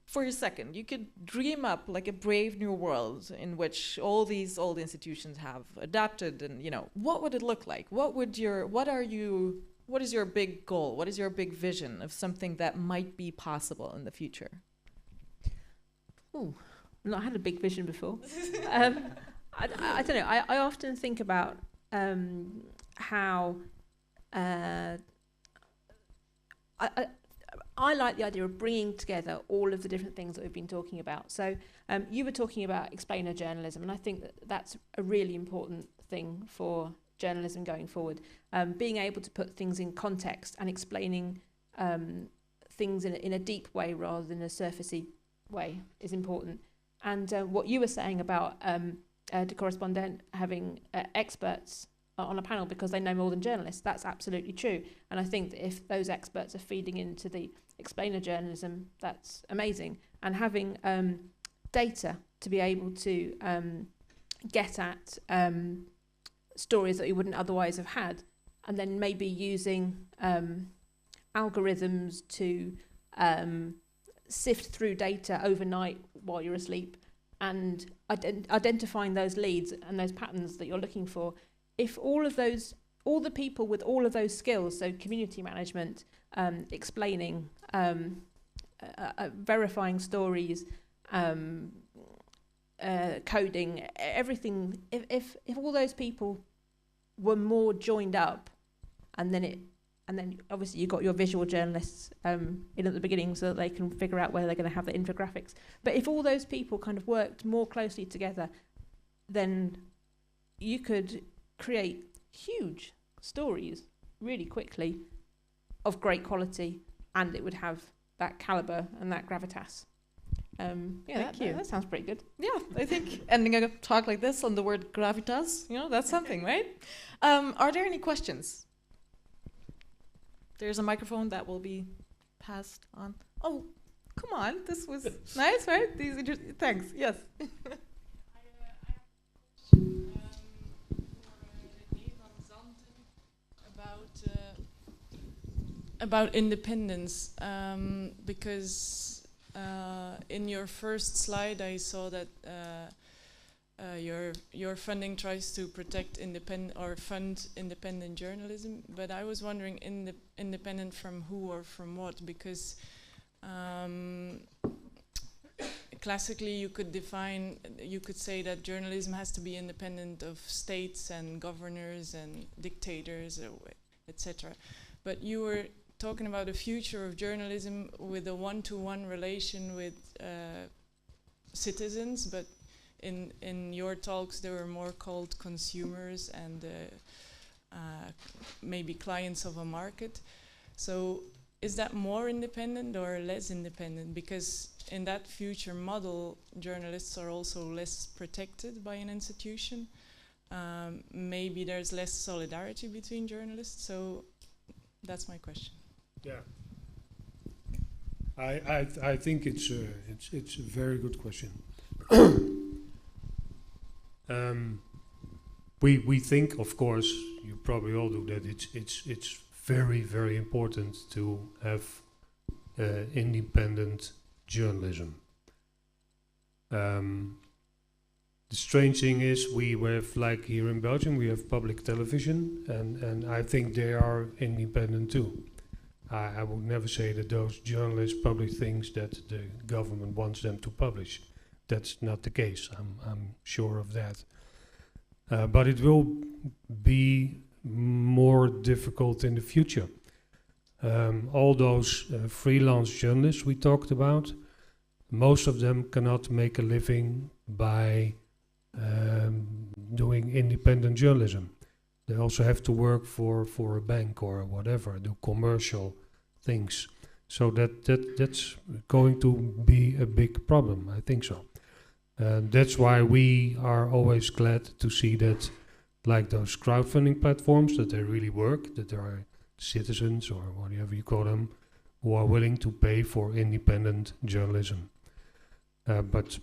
for a second, you could dream up like a brave new world in which all these old institutions have adapted, and what would it look like? What is your big goal? What is your big vision of something that might be possible in the future? Ooh, I've not had a big vision before. I don't know. I often think about how I like the idea of bringing together all of the different things that we've been talking about. So you were talking about explainer journalism, and I think that that's a really important thing for journalism going forward. Being able to put things in context and explaining things in a deep way rather than a surfacey way is important. And what you were saying about the correspondent having experts on a panel because they know more than journalists, that's absolutely true. And I think that if those experts are feeding into the explainer journalism, that's amazing. And having data to be able to get at stories that you wouldn't otherwise have had, and then maybe using algorithms to sift through data overnight while you're asleep and identifying those leads and those patterns that you're looking for. If all the people with all of those skills, so community management, explaining, verifying stories, coding, everything, if all those people were more joined up, and then obviously you got your visual journalists in at the beginning so that they can figure out where they're going to have the infographics. But if all those people kind of worked more closely together, then you could create huge stories really quickly of great quality, and it would have that caliber and that gravitas. Thank you. That sounds pretty good. Yeah, I think ending a talk like this on the word gravitas, that's something, right? Are there any questions? There's a microphone that will be passed on. Oh, come on. This was nice, right? Thanks. Yes. I have a question for René van Zanten about independence, because in your first slide I saw that your funding tries to protect fund independent journalism, but I was wondering independent from who or from what, because classically you could say that journalism has to be independent of states and governors and dictators, etc. But you were talking about a future of journalism with a one-to-one relation with citizens, but in your talks they were more called consumers and maybe clients of a market. So is that more independent or less independent? Because in that future model, journalists are also less protected by an institution. Maybe there's less solidarity between journalists. So that's my question. Yeah, I think it's a very good question. We think, of course, you probably all do, that it's very, very important to have independent journalism. The strange thing is we have, like here in Belgium, we have public television, and I think they are independent too. I would never say that those journalists publish things that the government wants them to publish. That's not the case. I'm sure of that. But it will be more difficult in the future. All those freelance journalists we talked about, most of them cannot make a living by doing independent journalism. They also have to work for a bank or whatever, do commercial things. So that's going to be a big problem, I think so. That's why we are always glad to see that, like those crowdfunding platforms, that they really work, that there are citizens or whatever you call them, who are willing to pay for independent journalism. But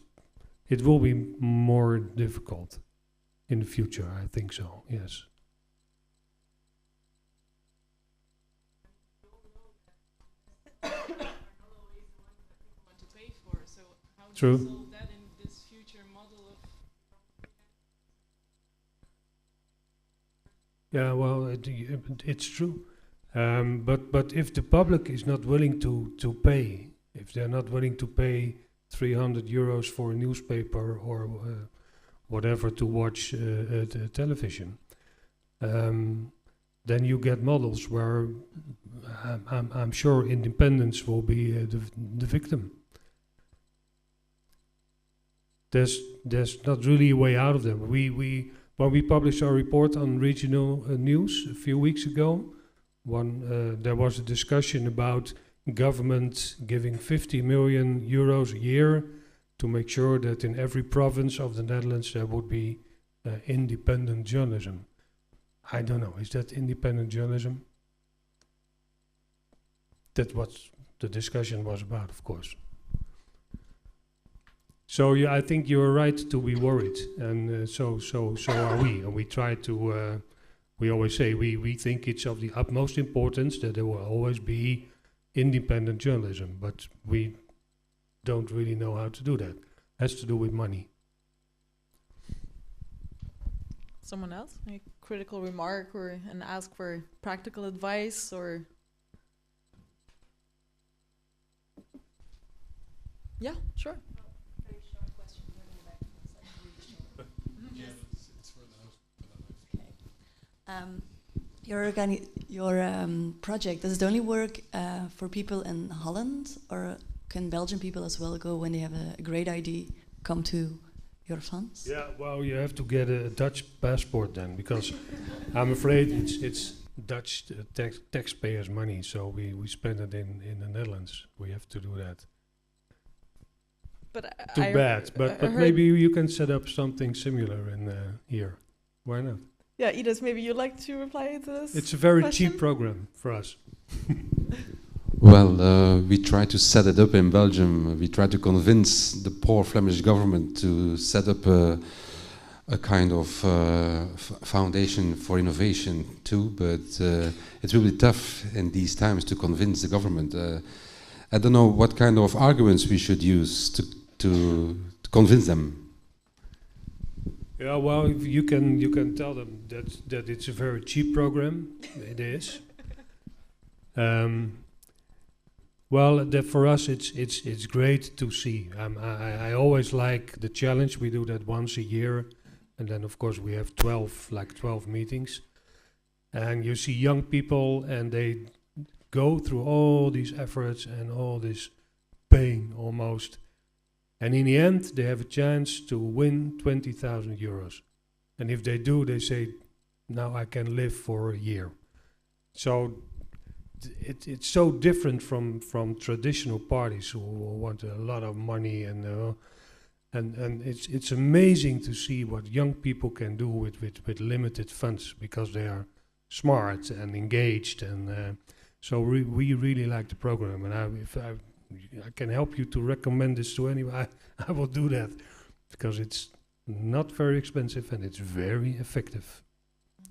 it will be more difficult in the future, I think so, yes. True. Solve that in this future model of Yeah, well, it's true. But if the public is not willing to pay, if they're not willing to pay 300 euros for a newspaper or whatever to watch the television, then you get models where I'm sure independence will be the victim. There's not really a way out of them. When we published our report on regional news a few weeks ago, there was a discussion about government giving 50 million euros a year to make sure that in every province of the Netherlands there would be independent journalism. I don't know, is that independent journalism? That's what the discussion was about, of course. So yeah, I think you're right to be worried, and so are we. And we try to. We always say we think it's of the utmost importance that there will always be independent journalism, but we don't really know how to do that. It has to do with money. Someone else? A critical remark or an ask for practical advice or? Yeah, sure. Your project, does it only work for people in Holland, or can Belgian people as well go when they have a great idea, come to your funds? Yeah, well, you have to get a Dutch passport then, because I'm afraid it's Dutch taxpayers' money, so we spend it in the Netherlands. We have to do that. But Too bad, but maybe you can set up something similar in here. Why not? Yeah, Edith, maybe you'd like to reply to this? It's a very question? cheap program for us. Well, we try to set it up in Belgium. We try to convince the poor Flemish government to set up a kind of foundation for innovation too, but it will be tough in these times to convince the government. I don't know what kind of arguments we should use to convince them. Yeah, well, if you can tell them that it's a very cheap program. It is. Well, for us, it's great to see. I always like the challenge. We do that once a year, and then of course we have 12 meetings, and you see young people, and they go through all these efforts and all this pain almost. And in the end, they have a chance to win 20,000 euros. And if they do, they say, now I can live for a year. So it's so different from traditional parties who want a lot of money. And it's amazing to see what young people can do with limited funds, because they are smart and engaged. And so we really like the program. And if I can help you to recommend this to anyone, I will do that, because it's not very expensive and it's very effective.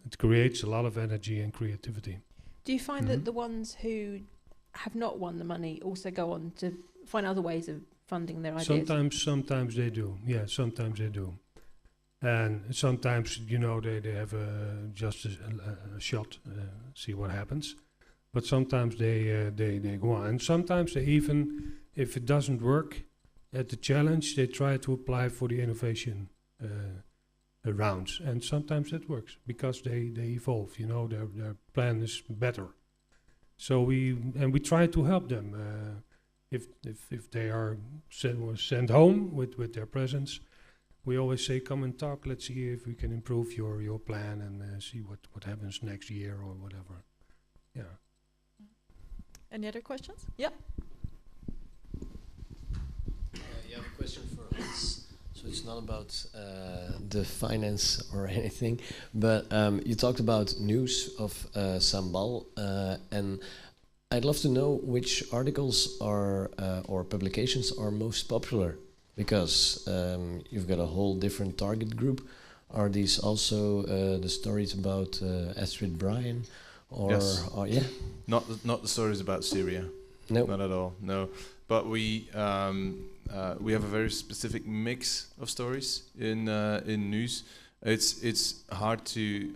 It creates a lot of energy and creativity. Do you find that the ones who have not won the money also go on to find other ways of funding their ideas? Sometimes they do. Yeah, sometimes they do. And sometimes, they have just a shot, see what happens. But sometimes they go on. And sometimes they even, if it doesn't work at the challenge, they try to apply for the innovation rounds. And sometimes that works, because they evolve, their plan is better. So we try to help them if they are sent home with their presents. We always say, come and talk. Let's see if we can improve your plan and see what happens next year or whatever. Yeah. Any other questions? Yeah. You have a question for us. So it's not about the finance or anything, but you talked about news of Sambal, and I'd love to know which articles are or publications are most popular, because you've got a whole different target group. Are these also the stories about Astrid Bryan? Or, yes. Or yeah, not the stories about Syria. No, not at all. No, but we have a very specific mix of stories in news. It's hard to.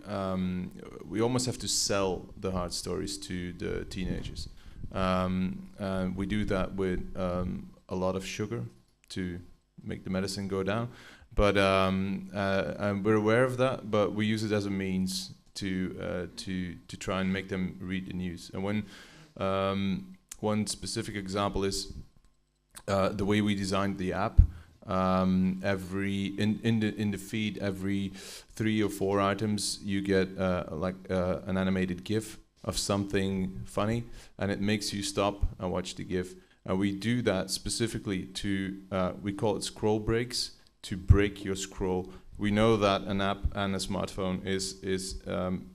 We almost have to sell the hard stories to the teenagers. We do that with a lot of sugar to make the medicine go down. But and we're aware of that. But we use it as a means to try and make them read the news. And when one specific example is the way we designed the app. In the feed, every 3 or 4 items, you get an animated GIF of something funny, and it makes you stop and watch the GIF. And we do that specifically to we call it scroll breaks, to break your scroll. We know that an app and a smartphone is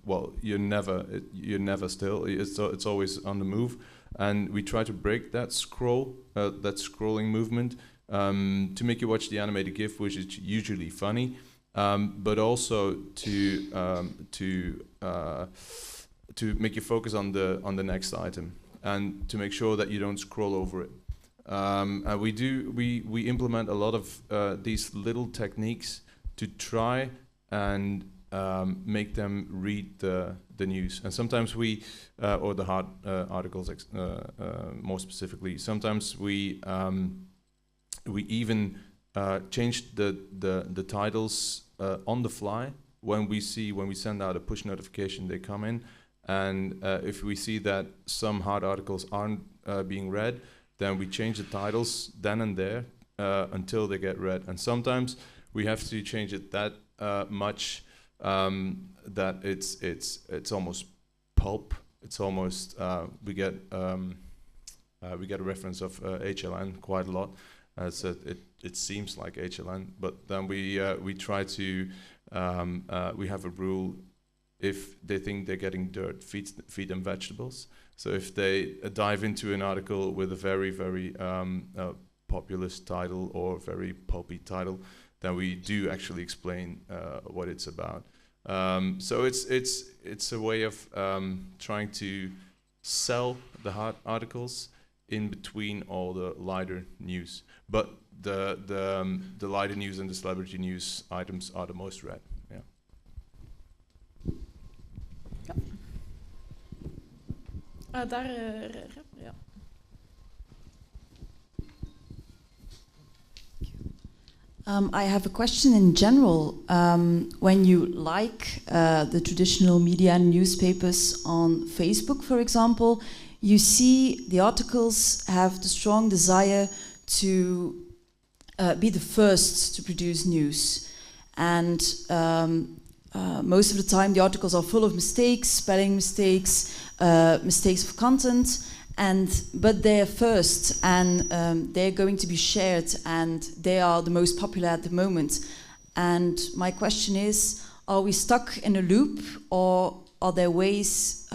well, you're never still. It's always on the move, and we try to break that scrolling movement to make you watch the animated GIF, which is usually funny, but also to make you focus on the next item and to make sure that you don't scroll over it. And we implement a lot of these little techniques to try and make them read the news. And sometimes we, or the hard articles more specifically, sometimes we even change the titles on the fly when we send out a push notification, they come in, and if we see that some hard articles aren't being read, then we change the titles then and there until they get read. And sometimes we have to change it that much that it's almost pulp. It's almost we get a reference of HLN quite a lot. So it seems like HLN, but then we try to we have a rule: if they think they're getting dirt, feed them vegetables. So if they dive into an article with a very populist title or very pulpy title, then we do actually explain what it's about. So it's a way of trying to sell the hard articles in between all the lighter news. But the lighter news and the celebrity news items are the most read. Yeah. Yeah. I have a question in general. When you like the traditional media and newspapers on Facebook, for example, you see the articles have the strong desire to be the first to produce news. And most of the time the articles are full of mistakes, spelling mistakes, mistakes of content, but they're first, and they're going to be shared, and they are the most popular at the moment. And my question is, are we stuck in a loop, or are there ways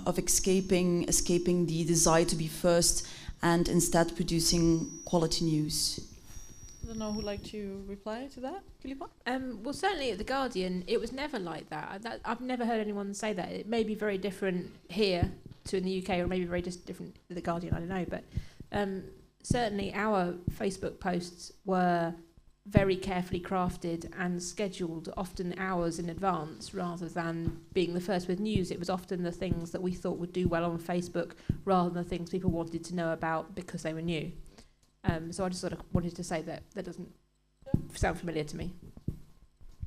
of escaping the desire to be first and instead producing quality news? I don't know who'd like to reply to that, Philippa? Well, certainly at The Guardian, it was never like that. I've never heard anyone say that. It may be very different here to in the UK, or maybe very different at The Guardian, I don't know. But certainly our Facebook posts were very carefully crafted and scheduled, often hours in advance, rather than being the first with news. It was often the things that we thought would do well on Facebook rather than the things people wanted to know about because they were new. So I just sort of wanted to say that doesn't sound familiar to me.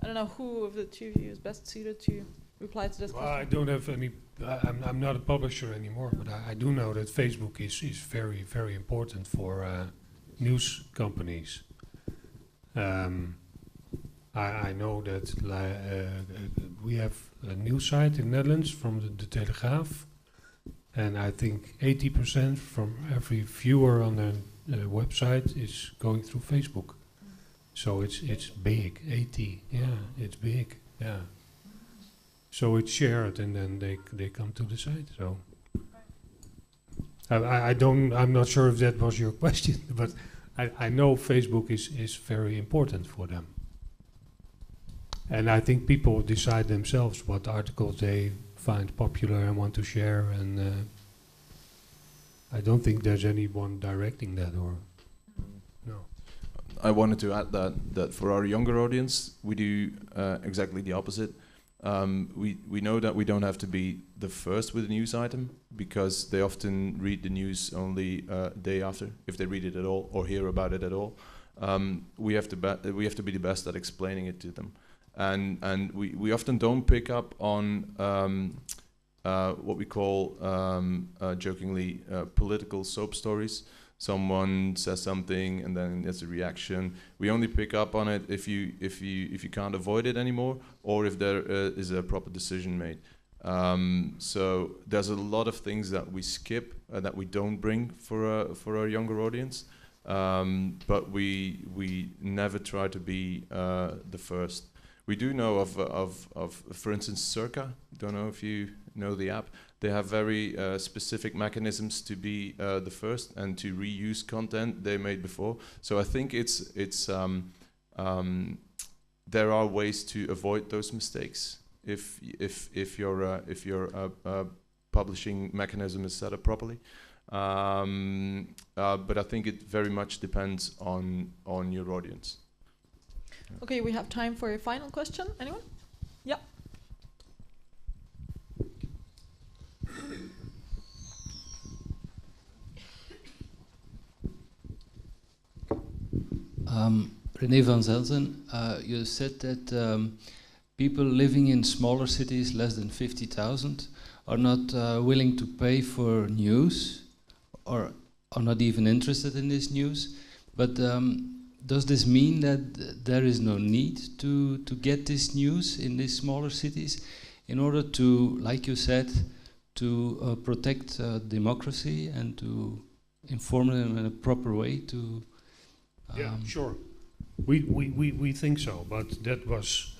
I don't know who of the two of you is best suited to reply to this Well, I question? don't have any. I'm not a publisher anymore, but I do know that Facebook is very, very important for news companies. I know that we have a news site in the Netherlands from the Telegraaf, and I think 80% from every viewer on the website is going through Facebook. So it's big, 80, yeah, it's big, yeah. So it's shared, and then they come to the site. So I'm not sure if that was your question, but I know Facebook is very important for them. And I think people decide themselves what articles they find popular and want to share, and I don't think there's anyone directing that, or no. I wanted to add that for our younger audience, we do exactly the opposite. We know that we don't have to be the first with a news item, because they often read the news only day after, if they read it at all or hear about it at all. We have to be the best at explaining it to them, and we often don't pick up on what we call jokingly political soap stories. Someone says something and then there's a reaction. We only pick up on it if you can't avoid it anymore, or if there is a proper decision made. So there's a lot of things that we skip that we don't bring for our younger audience. But we never try to be the first. We do know of for instance, Circa. Don't know if you know the app. They have very specific mechanisms to be the first and to reuse content they made before. So I think there are ways to avoid those mistakes if your publishing mechanism is set up properly. But I think it very much depends on your audience. Okay, we have time for a final question. Anyone? Yeah. René van Zanten, you said that people living in smaller cities, less than 50,000, are not willing to pay for news, or are not even interested in this news. But does this mean that there is no need to get this news in these smaller cities in order to, like you said, to protect democracy and to inform them in a proper way? Yeah, sure. We think so, but that was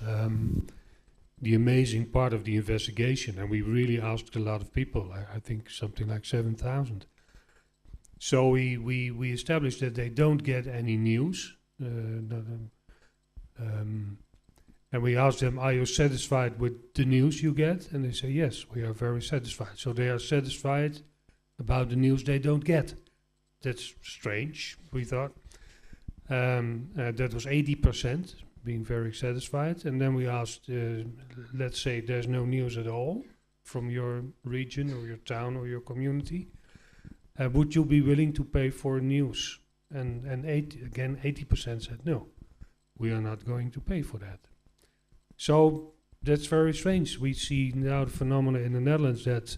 the amazing part of the investigation, and we really asked a lot of people. I think something like 7,000. So we established that they don't get any news, and we asked them, "Are you satisfied with the news you get?" And they say, "Yes, we are very satisfied." So they are satisfied about the news they don't get. That's strange, we thought. That was 80%, being very satisfied. And then we asked, let's say there's no news at all from your region or your town or your community. Would you be willing to pay for news? And 80% said no, we are not going to pay for that. So that's very strange. We see now the phenomena in the Netherlands that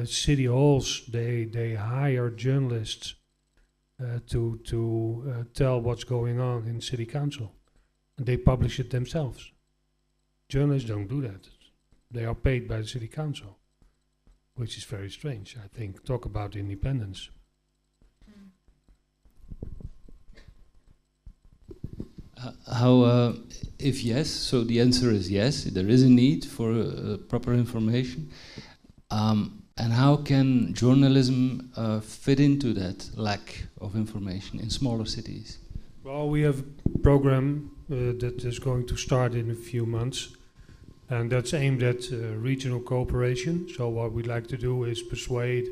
city halls, they hire journalists to tell what's going on in city council, and they publish it themselves. Journalists don't do that. They are paid by the city council, which is very strange, I think. Talk about independence. If yes, so the answer is yes, there is a need for proper information. And how can journalism fit into that lack of information in smaller cities? Well, we have a program that is going to start in a few months, and that's aimed at regional cooperation. So what we'd like to do is persuade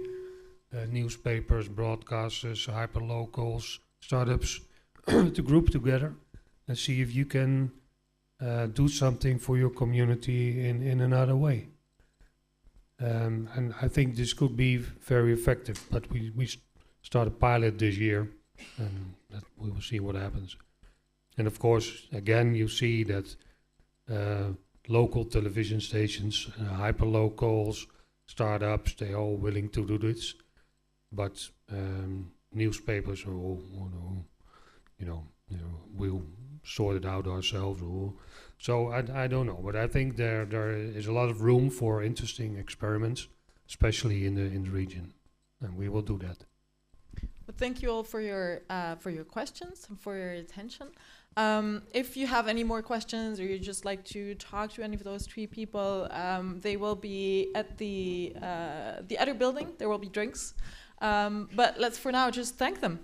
newspapers, broadcasters, hyperlocals, startups to group together and see if you can do something for your community in another way. And I think this could be very effective, but we start a pilot this year, and we will see what happens. And of course, again, you see that local television stations, hyperlocals, startups, they're all willing to do this. But newspapers are all, we'll sort it out ourselves. So I don't know, but I think there is a lot of room for interesting experiments, especially in the region, and we will do that. Well, thank you all for your questions and for your attention. If you have any more questions or you just like to talk to any of those three people, they will be at the other building. There will be drinks. But let's for now just thank them.